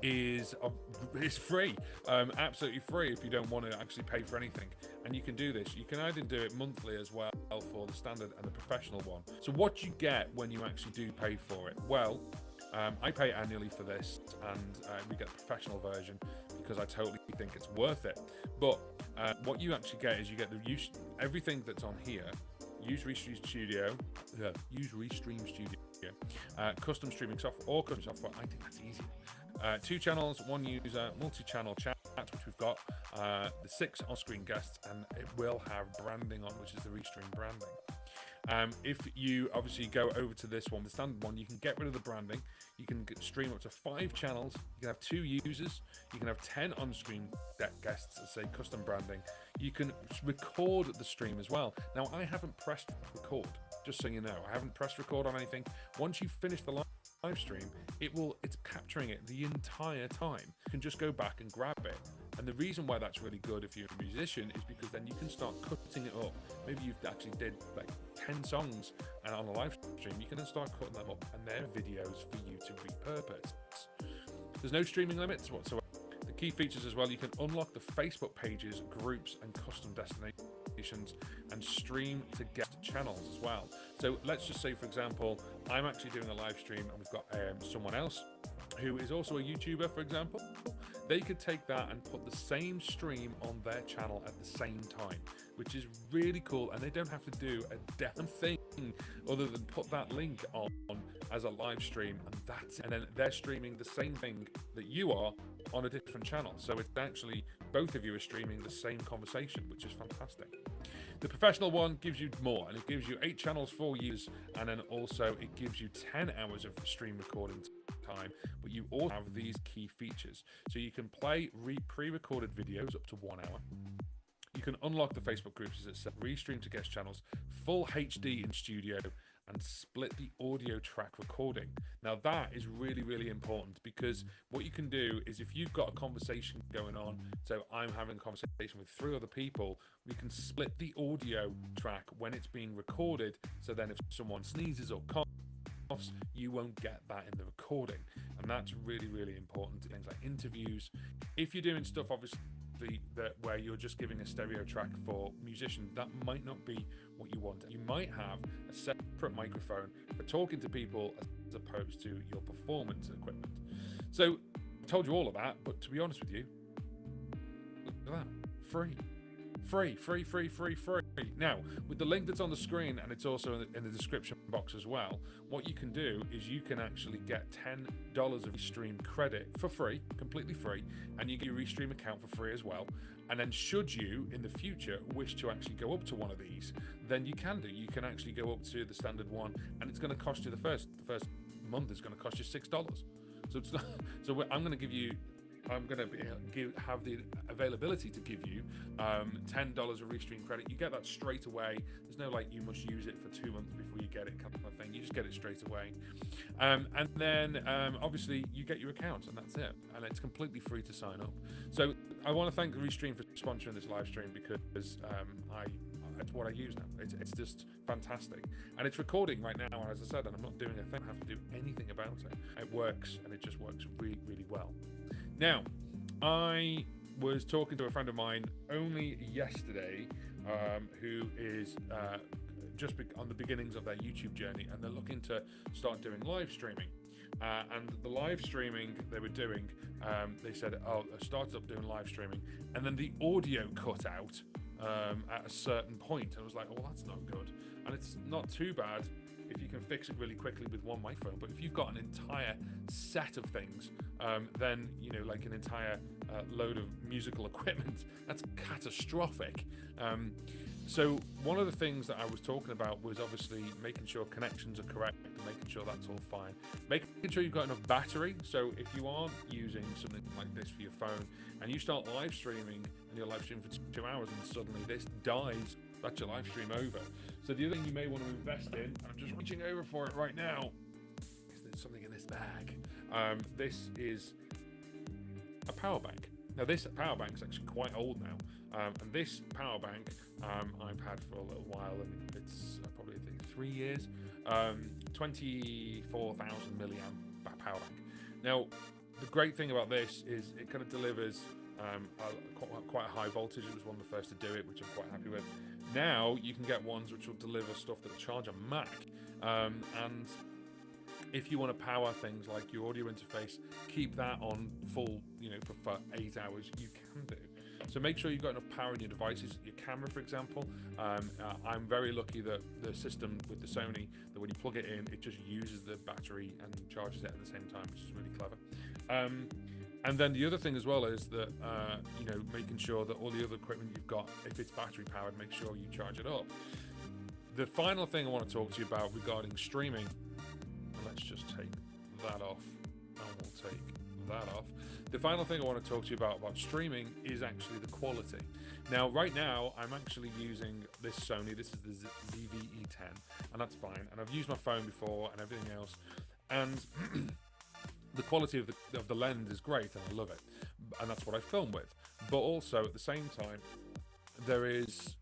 is free, absolutely free if you don't want to actually pay for anything. And you can do this. You can either do it monthly as well for the standard and the professional one. So what you get when you actually do pay for it? Well, I pay annually for this, and we get the professional version because I totally think it's worth it. But what you actually get is you get everything that's on here. Use Restream Studio. Custom streaming software or custom software. I think that's easy. 2 channels, 1 user, multi-channel chat, which we've got. The 6 on-screen guests, and it will have branding on, which is the Restream branding. If you obviously go over to this one, the standard one, you can get rid of the branding. You can stream up to 5 channels. You can have 2 users. You can have 10 on-screen guests, say custom branding. You can record the stream as well. Now, I haven't pressed record, just so you know. I haven't pressed record on anything. Once you finish the live stream, it's capturing it the entire time. You can just go back and grab it. And the reason why that's really good if you're a musician is because then you can start cutting it up. Maybe you've actually did like 10 songs, and on a live stream you can then start cutting them up, and they're videos for you to repurpose. There's no streaming limits whatsoever. The key features as well, you can unlock the Facebook pages, groups, and custom destinations, and stream to guest channels as well. So let's just say, for example, I'm actually doing a live stream, and we've got someone else who is also a YouTuber, for example. They could take that and put the same stream on their channel at the same time, which is really cool, and they don't have to do a damn thing other than put that link on as a live stream, and that's it. And then they're streaming the same thing that you are on a different channel. So it's actually both of you are streaming the same conversation, which is fantastic. The professional one gives you more, and it gives you 8 channels, 4 users, and then also it gives you 10 hours of stream recording time, but you also have these key features. So you can play pre-recorded videos up to 1 hour. You can unlock the Facebook groups as it said, restream to guest channels, full HD in studio, and split the audio track recording. Now that is really important, because what you can do is if you've got a conversation going on, so I'm having a conversation with 3 other people, we can split the audio track when it's being recorded, so then if someone sneezes or coughs, you won't get that in the recording. And that's really important to things like interviews. If you're doing stuff obviously where you're just giving a stereo track for musicians, that might not be what you want. You might have a separate microphone for talking to people as opposed to your performance equipment. So I told you all of that, but to be honest with you, look at that, free. Now, with the link that's on the screen, and it's also in the description box as well, what you can do is you can actually get $10 of Restream credit for free, completely free, and you get your Restream account for free as well. And then should you in the future wish to actually go up to one of these, then you can do. You can actually go up to the standard one, and it's going to cost you the first month is going to cost you $6. So it's not, so I'm going to have the availability to give you $10 of Restream credit. You get that straight away. There's no like you must use it for 2 months before you get it kind of thing. You just get it straight away. And then obviously you get your account, and that's it. And it's completely free to sign up. So I want to thank Restream for sponsoring this live stream, because it's what I use now. It's just fantastic, and it's recording right now, as I said, and I'm not doing a thing. I have to do anything about it. It works, and it just works really, really well. Now, I was talking to a friend of mine only yesterday, who is just on the beginnings of their YouTube journey, and they're looking to start doing live streaming. And the live streaming they were doing, they said, oh, I started up doing live streaming, and then the audio cut out at a certain point. I was like, oh, that's not good. And it's not too bad if you can fix it really quickly with one microphone, but if you've got an entire set of things, then, you know, like an entire load of musical equipment, that's catastrophic. So one of the things that I was talking about was obviously making sure connections are correct and making sure that's all fine. Making sure you've got enough battery. So if you aren't using something like this for your phone and you start live streaming and you're live streaming for 2 hours and suddenly this dies, that's your live stream over. So the other thing you may want to invest in, I'm just reaching over for it right now, is there's something in this bag. This is a power bank. Now this power bank is actually quite old now, and this power bank I've had for a little while, and it's probably I think 3 years. 24,000 milliamp power bank. Now the great thing about this is it kind of delivers quite a high voltage. It was one of the first to do it, which I'm quite happy with. Now you can get ones which will deliver stuff that will charge a Mac, and if you want to power things like your audio interface, keep that on full, you know, for 8 hours, you can do. So make sure you've got enough power in your devices. Your camera, for example, I'm very lucky that the system with the Sony, that when you plug it in, it just uses the battery and charges it at the same time, which is really clever. And then the other thing as well is that, you know, making sure that all the other equipment you've got, if it's battery powered, make sure you charge it up. The final thing I want to talk to you about regarding streaming, and let's just take that off, and we'll take that off. The final thing I want to talk to you about streaming is actually the quality. Now, right now, I'm actually using this Sony. This is the ZV-E10, and that's fine. And I've used my phone before and everything else, and the quality of the lens is great, and I love it, and that's what I film with. But also, at the same time, there is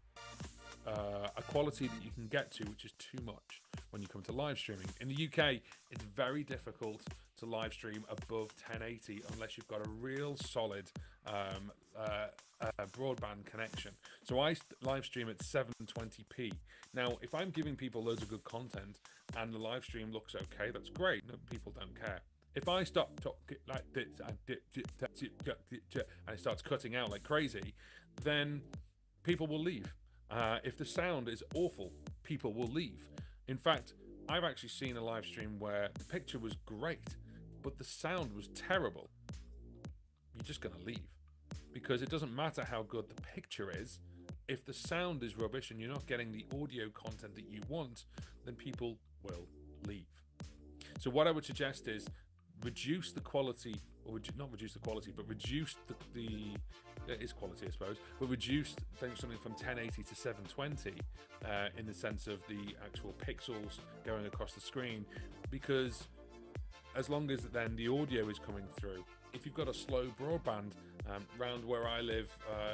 a quality that you can get to which is too much when you come to live streaming. In the UK, it's very difficult to live stream above 1080 unless you've got a real solid broadband connection. So I live stream at 720p. Now, if I'm giving people loads of good content and the live stream looks okay, that's great. No, people don't care. If I stop talking like this and it starts cutting out like crazy, then people will leave. If the sound is awful, people will leave. In fact, I've actually seen a live stream where the picture was great, but the sound was terrible. You're just going to leave, because it doesn't matter how good the picture is. If the sound is rubbish and you're not getting the audio content that you want, then people will leave. So what I would suggest is reduce the quality, or not reduce the quality, but reduce the it is quality, I suppose, but reduce something from 1080 to 720 in the sense of the actual pixels going across the screen, because as long as then the audio is coming through. If you've got a slow broadband round where I live,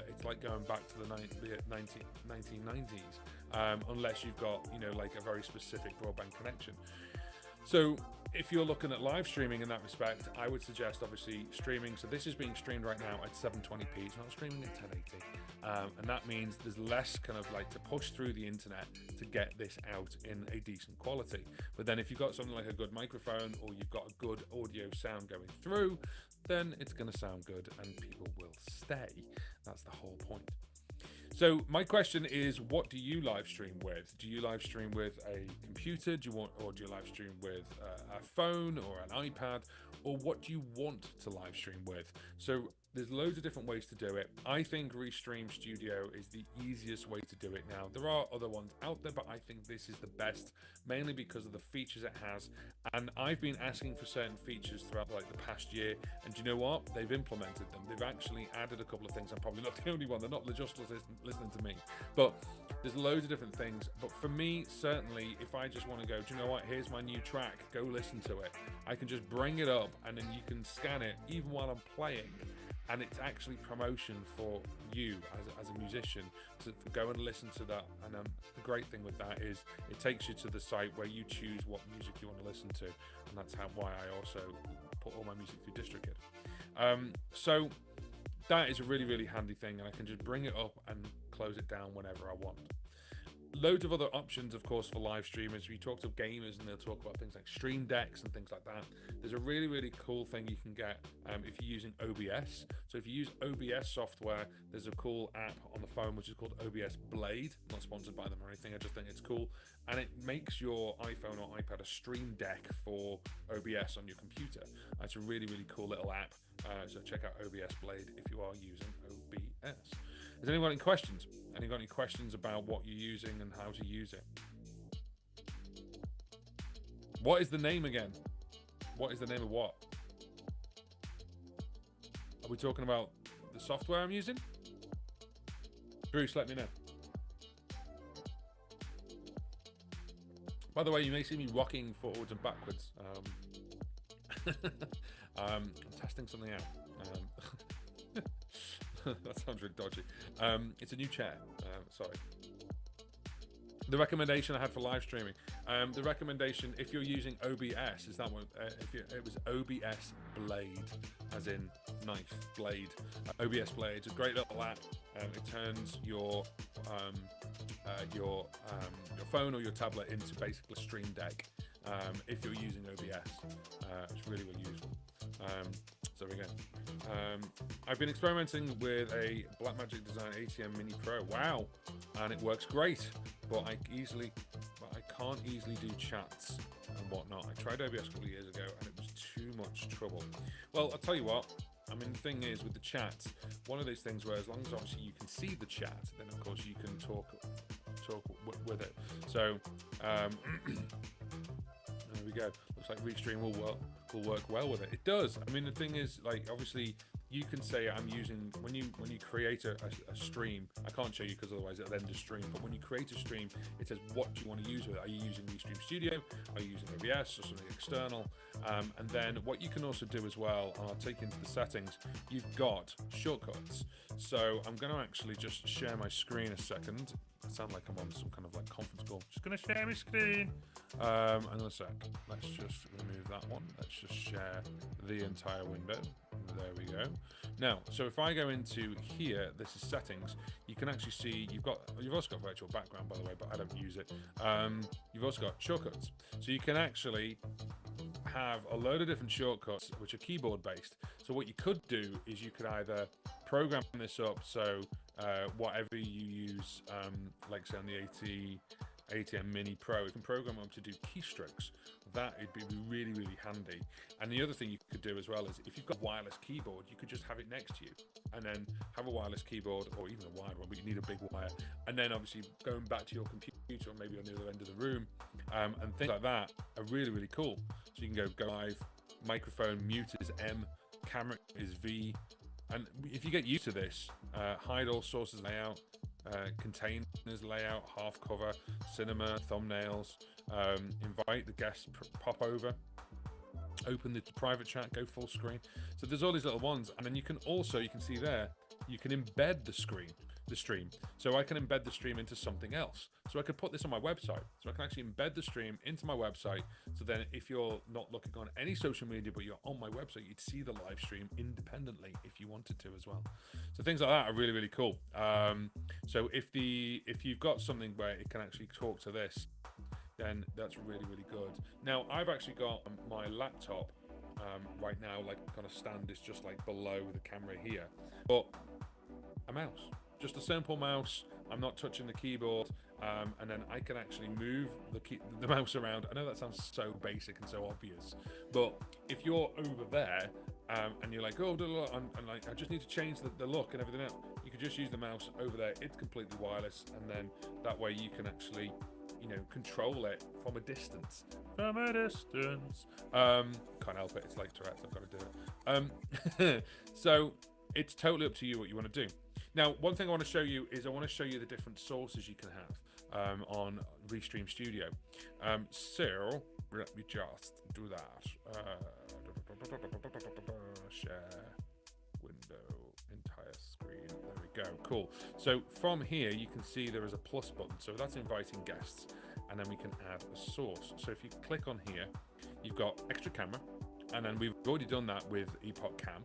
it's like going back to the 1990s, unless you've got, you know, like a very specific broadband connection. So if you're looking at live streaming in that respect, I would suggest obviously streaming. So this is being streamed right now at 720p. It's not streaming at 1080. And that means there's less kind of like to push through the internet to get this out in a decent quality. But then if you've got something like a good microphone, or you've got a good audio sound going through, then it's going to sound good and people will stay. That's the whole point. So my question is, what do you live stream with? Do you live stream with a computer? Do you live stream with a phone or an iPad? Or what do you want to live stream with? So there's loads of different ways to do it. I think Restream Studio is the easiest way to do it now. There are other ones out there, but I think this is the best, mainly because of the features it has. And I've been asking for certain features throughout like the past year, and do you know what? They've implemented them. They've actually added a couple of things. I'm probably not the only one. They're not just listening to me, but there's loads of different things. But for me, certainly, if I just want to go, do you know what? Here's my new track. Go listen to it. I can just bring it up, and then you can scan it even while I'm playing. And it's actually promotion for you as a musician to go and listen to that. And the great thing with that is it takes you to the site where you choose what music you want to listen to, and that's why I also put all my music through DistroKid. So that is a really, really handy thing, and I can just bring it up and close it down whenever I want. Loads of other options, of course, for live streamers. We talk to gamers and they'll talk about things like stream decks and things like that. There's a really, really cool thing you can get if you're using OBS. So if you use OBS software, there's a cool app on the phone which is called OBS Blade. Not sponsored by them or anything, I just think it's cool. And it makes your iPhone or iPad a stream deck for OBS on your computer. It's a really, really cool little app. So check out OBS Blade if you are using OBS. Has anyone got any questions? Anyone got any questions about what you're using and how to use it? What is the name again? What is the name of what? Are we talking about the software I'm using? Bruce, let me know. By the way, you may see me rocking forwards and backwards. I'm testing something out. That sounds really dodgy. It's a new chair. Sorry. The recommendation I had for live streaming. The recommendation, if you're using OBS, is that one? It was OBS Blade, as in knife blade. OBS Blade. It's a great little app. It turns your phone or your tablet into basically a stream deck. If you're using OBS, it's really, really useful. So there we go. I've been experimenting with a Blackmagic Design ATM Mini Pro. Wow, and it works great. But I can't easily do chats and whatnot. I tried OBS a couple of years ago, and it was too much trouble. Well, I'll tell you what. I mean, the thing is with the chats, one of those things where as long as obviously you can see the chat, then of course you can talk with it. So there we go. Looks like Restream will work well with it. It does. I mean, the thing is, like, obviously you can say I'm using, when you create a stream, I can't show you because otherwise it'll end the stream, but when you create a stream, it says what do you want to use with it. Are you using Restream Studio? Are you using OBS or something external? And then what you can also do as well, and I'll take you into the settings, you've got shortcuts. So I'm going to actually just share my screen a second. I sound like I'm on some kind of like conference call. Just going to share my screen. Hang on a sec. Let's just remove that one. Let's just share the entire window. There we go. Now, so if I go into here, this is settings. You can actually see you've also got virtual background, by the way, but I don't use it. You've also got shortcuts. So you can actually have a load of different shortcuts which are keyboard based. So what you could do is you could either program this up so whatever you use, like say on the ATM Mini Pro, you can program them to do keystrokes. That would be really, really handy. And the other thing you could do as well is if you've got a wireless keyboard, you could just have it next to you and then have a wireless keyboard, or even a wired one, but you need a big wire. And then obviously going back to your computer or maybe on the other end of the room, and things like that are really, really cool. So you can go live, microphone mute is M, camera is V. And if you get used to this, hide all sources layout, containers layout, half cover, cinema, thumbnails, invite the guests, pop over, open the private chat, go full screen. So there's all these little ones, and then you can see there, you can embed the stream. So I can embed the stream into something else. So I could put this on my website. So I can actually embed the stream into my website. So then if you're not looking on any social media, but you're on my website, you'd see the live stream independently if you wanted to as well. So things like that are really, really cool. So if you've got something where it can actually talk to this, then that's really, really good. Now, I've actually got my laptop right now, like kind of stand is just like below the camera here, but a mouse. just a simple mouse. I'm not touching the keyboard, and then I can actually move the mouse around. I know that sounds so basic and so obvious, but if you're over there and you're like, oh, and like I just need to change the look and everything else, you could just use the mouse over there. It's completely wireless, and then that way you can actually, you know, control it from a distance. From a distance. Can't help it. It's like Tourette's. I've got to do it. So it's totally up to you what you want to do. Now, one thing I want to show you is I want to show you the different sources you can have on Restream Studio. So let me just do that. Share window, entire screen. There we go. Cool. So from here, you can see there is a plus button. So that's inviting guests, and then we can add a source. So if you click on here, you've got extra camera, and then we've already done that with Epoch Cam.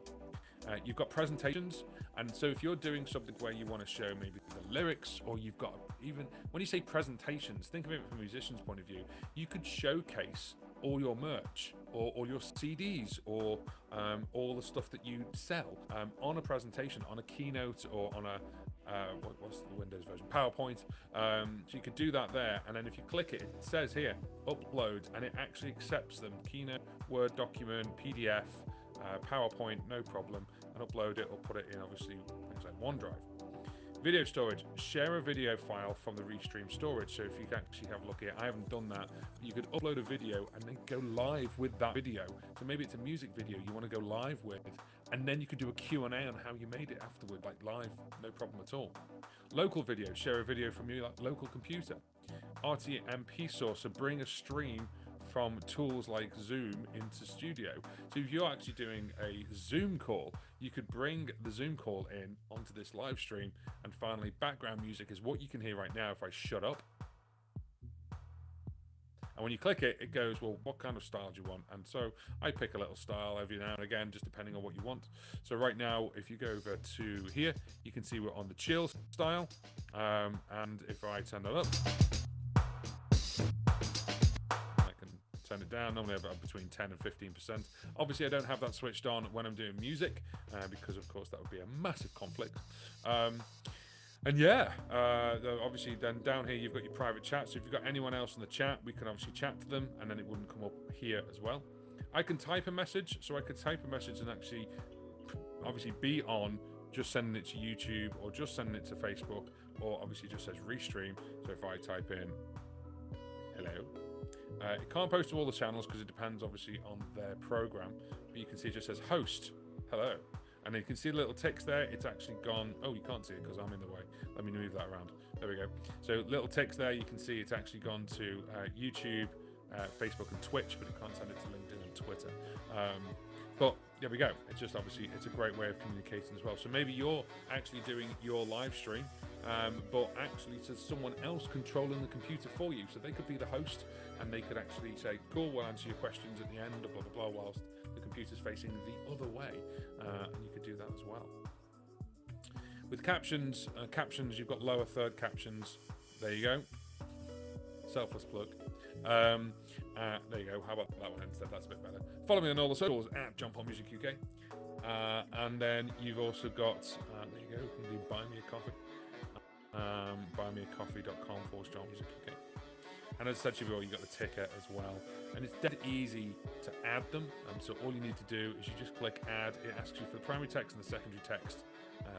You've got presentations, and so if you're doing something where you want to show maybe the lyrics, or you've got, even when you say presentations, think of it from a musician's point of view, you could showcase all your merch or all your CDs or all the stuff that you sell on a presentation, on a keynote, or on a what's the Windows version, PowerPoint. So you could do that there, and then if you click it, it says here upload, and it actually accepts them: Keynote, Word document, PDF, PowerPoint, no problem, and upload it or put it in, obviously, things like OneDrive. Video storage: share a video file from the Restream storage. So if you can actually have a look here, I haven't done that, but you could upload a video and then go live with that video. So maybe it's a music video you want to go live with, and then you could do a Q&A on how you made it afterward, like live, no problem at all. Local video: share a video from your local computer. RTMP source: so bring a stream from tools like Zoom into Studio. So if you're actually doing a Zoom call, you could bring the Zoom call in onto this live stream. And finally, background music is what you can hear right now if I shut up. And when you click it, it goes, well, what kind of style do you want? And so I pick a little style every now and again, just depending on what you want. So right now, if you go over to here, you can see we're on the chill style. And if I turn that up, turn it down. Normally about between 10 and 15%. Obviously I don't have that switched on when I'm doing music, because of course that would be a massive conflict. And yeah, obviously then down here you've got your private chat. So if you've got anyone else in the chat, we can obviously chat to them, and then it wouldn't come up here as well. I can type a message, so I could type a message and actually obviously be on just sending it to YouTube, or just sending it to Facebook, or obviously just says Restream. So if I type in hello, it can't post to all the channels because it depends obviously on their program, but you can see it just says host, hello, and you can see the little ticks there. It's actually gone, oh, you can't see it because I'm in the way. Let me move that around. There we go. So little ticks there, you can see it's actually gone to YouTube, Facebook and Twitch, but it can't send it to LinkedIn and Twitter. But there we go. It's just obviously, it's a great way of communicating as well. So maybe you're actually doing your live stream, but actually to someone else controlling the computer for you. So they could be the host, and they could actually say, cool, we'll answer your questions at the end, blah, blah, blah, whilst the computer's facing the other way. And you could do that as well. With captions, you've got lower third captions. There you go. Selfless plug. There you go. How about that one instead? That's a bit better. Follow me on all the socials at Jump On Music UK. And then you've also got, there you go, you can do Buy Me a Coffee. buymeacoffee.com/Music UK. And as I said to you before, you've got the ticker as well. And it's dead easy to add them. So all you need to do is you just click add. It asks you for the primary text and the secondary text.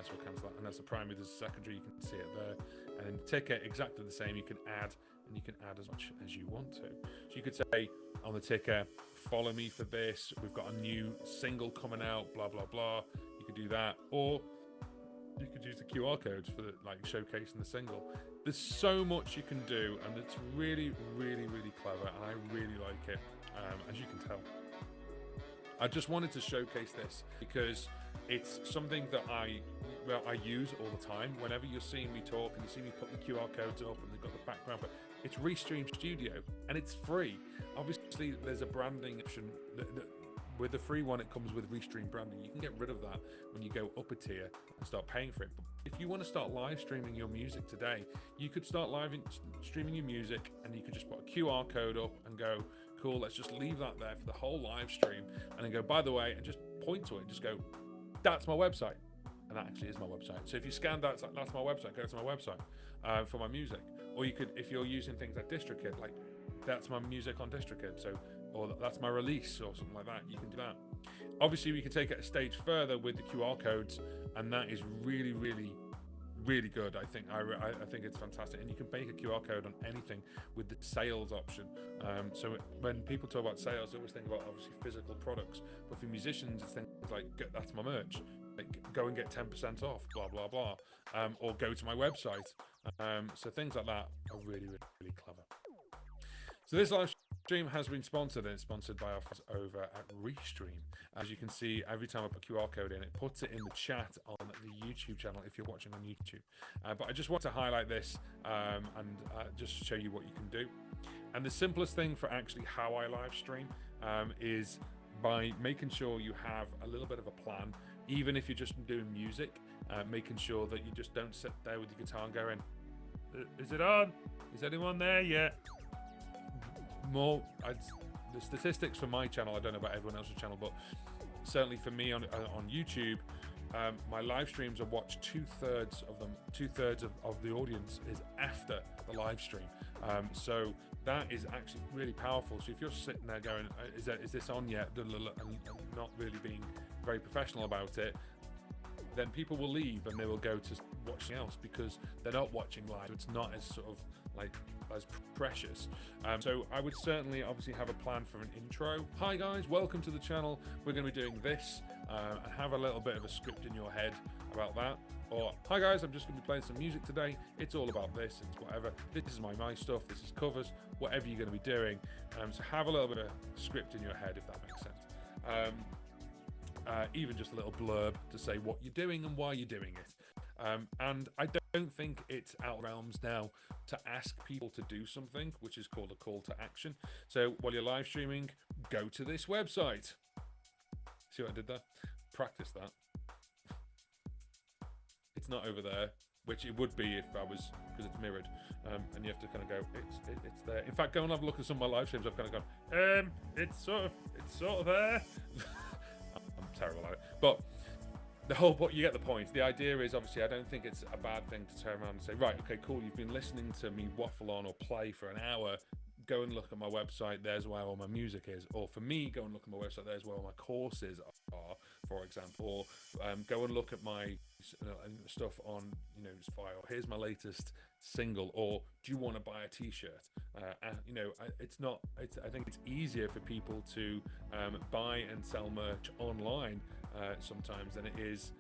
So we'll cancel that. And that's the primary, there's a secondary, you can see it there. And then the ticker, exactly the same. You can add, and you can add as much as you want to. So you could say on the ticker, follow me for this. We've got a new single coming out, blah, blah, blah. You could do that. Or you could use the QR codes for like showcasing the single. There's so much you can do, and it's really, really, really clever, and I really like it, as you can tell. I just wanted to showcase this because it's something that I use all the time. Whenever you're seeing me talk and you see me put the QR codes up and they've got the background, but it's Restream Studio and it's free. Obviously, there's a branding option. With the free one, it comes with Restream branding. You can get rid of that when you go up a tier and start paying for it. But if you want to start live streaming your music today, you could start streaming your music, and you could just put a QR code up and go, cool, let's just leave that there for the whole live stream, and then go, by the way, and just point to it and just go, that's my website. and that actually is my website. So if you scan that, it's like, that's my website. Go to my website for my music. Or you could, if you're using things like DistroKid, like that's my music on DistroKid. So, or that's my release or something like that. You can do that. Obviously, we can take it a stage further with the QR codes, and that is really, really, really good. I think think it's fantastic, and you can make a QR code on anything with the sales option. So when people talk about sales, they always think about obviously physical products, but for musicians, it's things like that's my merch. Like go and get 10% off, blah blah blah, or go to my website. So things like that are really, really, really clever. So this live stream has been sponsored, and it's sponsored by our friends over at Restream. As you can see, every time I put QR code in, it puts it in the chat on the YouTube channel if you're watching on YouTube. But I just want to highlight this and just show you what you can do. And the simplest thing for actually how I live stream is by making sure you have a little bit of a plan, even if you're just doing music, making sure that you just don't sit there with your guitar and going, is it on? Is anyone there yet? The statistics for my channel, I don't know about everyone else's channel, but certainly for me on YouTube, my live streams are watched 2/3 of them. 2/3 of the audience is after the live stream. So that is actually really powerful. So if you're sitting there going, is this on yet? And not really being very professional about it, then people will leave and they will go to watch something else because they're not watching live. It's not as sort of like as precious. So I would certainly obviously have a plan for an intro. Hi guys, welcome to the channel. We're going to be doing this and have a little bit of a script in your head about that. Or hi guys, I'm just going to be playing some music today. It's all about this. It's whatever. This is my stuff. This is covers. Whatever you're going to be doing. So have a little bit of script in your head if that makes sense. Even just a little blurb to say what you're doing and why you're doing it. And I don't think it's out of realms now to ask people to do something, which is called a call to action. So while you're live streaming, go to this website. See what I did there? Practice that. It's not over there, which it would be if I was, because it's mirrored, and you have to kind of go, it's there. In fact, go and have a look at some of my live streams. I've kind of gone, it's sort of there. I'm terrible at it, but the whole point, you get the point. The idea is obviously I don't think it's a bad thing to turn around and say, right, okay, cool, you've been listening to me waffle on or play for an hour. Go and look at my website, there's where all my music is. Or for me, go and look at my website, there's where all my courses are, for example. Or go and look at my stuff on, file. Here's my latest single. Or do you want to buy a t-shirt? I think it's easier for people to buy and sell merch online sometimes than it is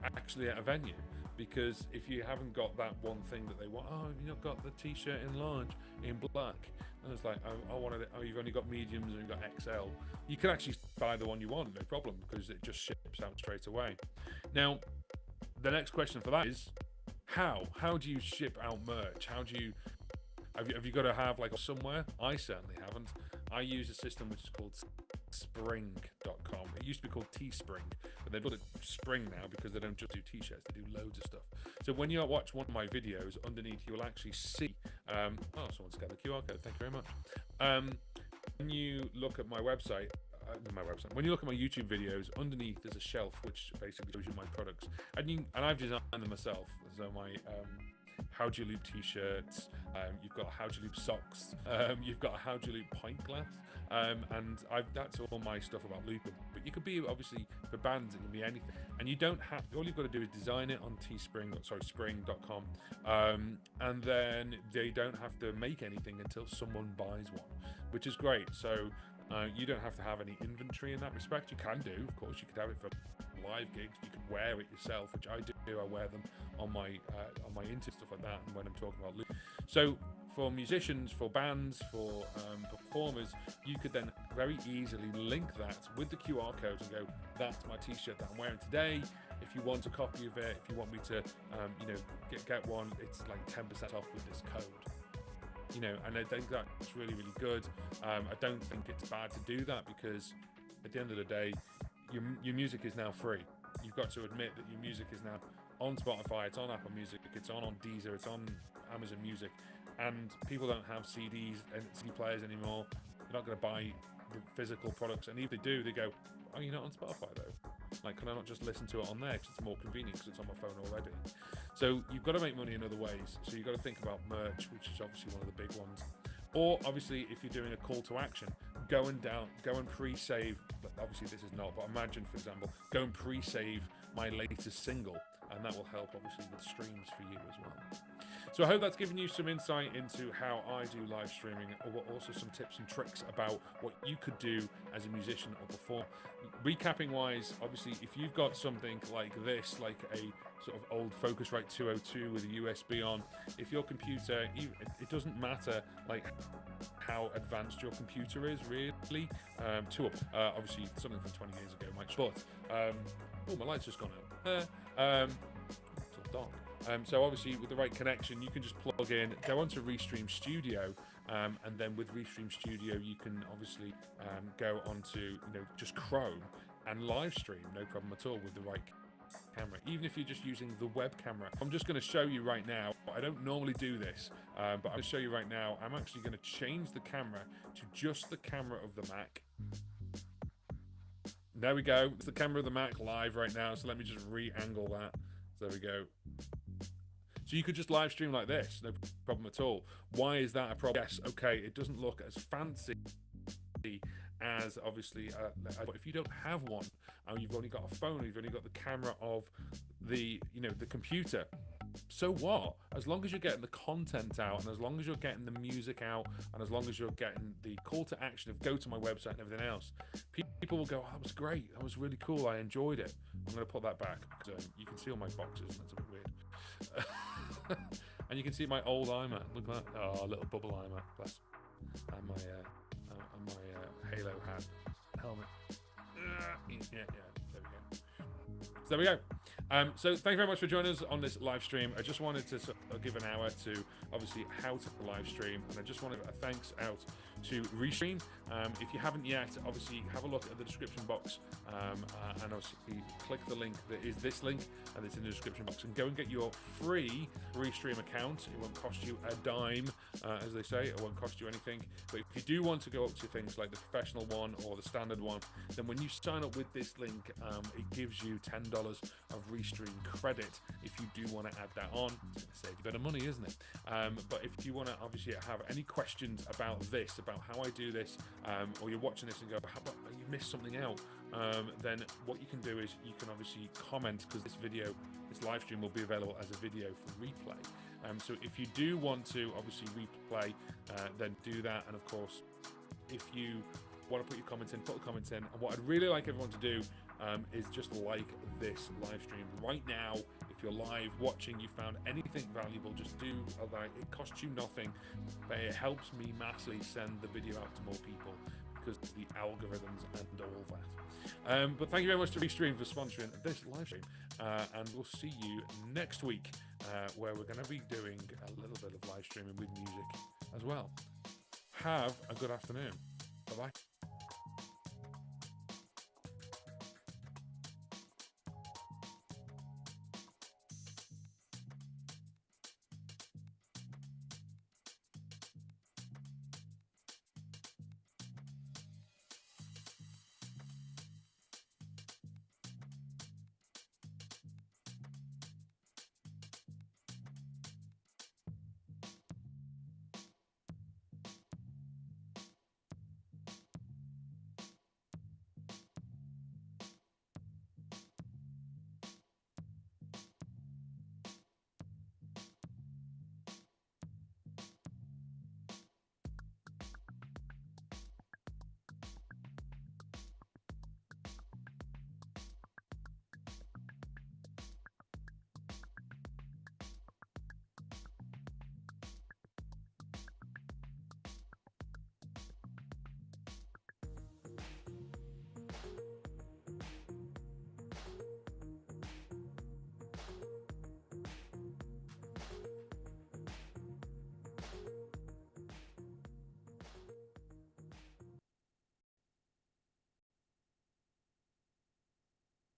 actually at a venue. Because if you haven't got that one thing that they want, you've not got the t-shirt in large, in black. And it's like, I wanted it. Oh, you've only got mediums and you've got XL. You can actually buy the one you want, no problem, because it just ships out straight away. Now, the next question for that is, how? How do you ship out merch? How do you, have you got to have like somewhere? I certainly haven't. I use a system which is called spring.com. It used to be called Teespring, but they've got it Spring now because they don't just do t-shirts, they do loads of stuff. So when you watch one of my videos, underneath you will actually see someone scanned the QR code, thank you very much. When you look at my website, when you look at my YouTube videos, underneath there's a shelf which basically shows you my products, and I've designed them myself. So my How Do You Loop t-shirts, you've got How Do You Loop socks, you've got a How Do You Loop pint glass, and that's all my stuff about looping. But you could be, obviously, for bands, it can be anything. And you don't have, all you've got to do is design it on spring.com, and then they don't have to make anything until someone buys one, which is great. So you don't have to have any inventory in that respect. You can do, of course, you could have it for live gigs. You can wear it yourself, which I do. I wear them on my Insta, stuff like that, and when I'm talking about loop. So for musicians, for bands, for performers, you could then very easily link that with the QR code and go, that's my t-shirt that I'm wearing today. If you want a copy of it, if you want me to get one, it's like 10% off with this code. And I think that's really, really good. I don't think it's bad to do that, because at the end of the day, your music is now free. You've got to admit that your music is now on Spotify, it's on Apple Music, it's on Deezer, it's on Amazon Music, and people don't have CDs and CD players anymore. They're not going to buy the physical products, and if they do, they go, "Oh, you're not on Spotify though." Like, can I not just listen to it on there because it's more convenient because it's on my phone already? So you've got to make money in other ways. So you've got to think about merch, which is obviously one of the big ones. Or obviously, if you're doing a call to action, go and pre-save. Obviously, this is not, but imagine, for example, go and pre-save my latest single, and that will help obviously with streams for you as well. So I hope that's given you some insight into how I do live streaming, or also some tips and tricks about what you could do as a musician or performer. Recapping wise, obviously, if you've got something like this, like a sort of old Focusrite 202 with a USB on, if your computer, it doesn't matter like how advanced your computer is really. Obviously something from 20 years ago might, but oh, my light's just gone out. It's all dark. So obviously with the right connection, you can just plug in, go onto Restream Studio, and then with Restream Studio, you can obviously go onto just Chrome and live stream, no problem at all with the right camera, even if you're just using the web camera. I'm just going to show you right now. I don't normally do this, but I'm going to show you right now. I'm actually going to change the camera to just the camera of the Mac. There we go. It's the camera of the Mac live right now. So let me just re-angle that. So there we go. So you could just live stream like this, no problem at all. Why is that a problem? Yes, okay, it doesn't look as fancy as obviously, but if you don't have one, you've only got a phone, you've only got the camera of the computer, so what? As long as you're getting the content out, and as long as you're getting the music out, and as long as you're getting the call to action of go to my website and everything else, people will go, oh, that was great, that was really cool, I enjoyed it. I'm going to put that back. So you can see all my boxes, and that's a bit weird. And you can see my old iMac. Look at that. Oh, a little bubble iMac. Bless. And my Halo hat helmet. Yeah, there we go. So there we go. So thank you very much for joining us on this live stream. I just wanted to give an hour to obviously how to live stream, and I just wanted a thanks out to Restream. If you haven't yet, obviously have a look at the description box, and obviously click the link that is this link, and it's in the description box, and go and get your free Restream account. It won't cost you a dime, as they say. It won't cost you anything. But if you do want to go up to things like the professional one or the standard one, then when you sign up with this link, it gives you $10 of Restream credit if you do want to add that on. It's going to save you a bit of money, isn't it? But if you want to obviously have any questions about this, about how I do this, or you're watching this and go, how about you missed something out, then what you can do is you can obviously comment, because this live stream will be available as a video for replay. So if you do want to obviously replay, then do that. And of course, if you want to put your comments in, put the comments in. And what I'd really like everyone to do is just like this live stream right now. If you're live watching, you found anything valuable, just do a like. It costs you nothing, but it helps me massively send the video out to more people, because of the algorithms and all that. But thank you very much to Restream for sponsoring this live stream, and we'll see you next week, where we're going to be doing a little bit of live streaming with music as well. Have a good afternoon. Bye-bye.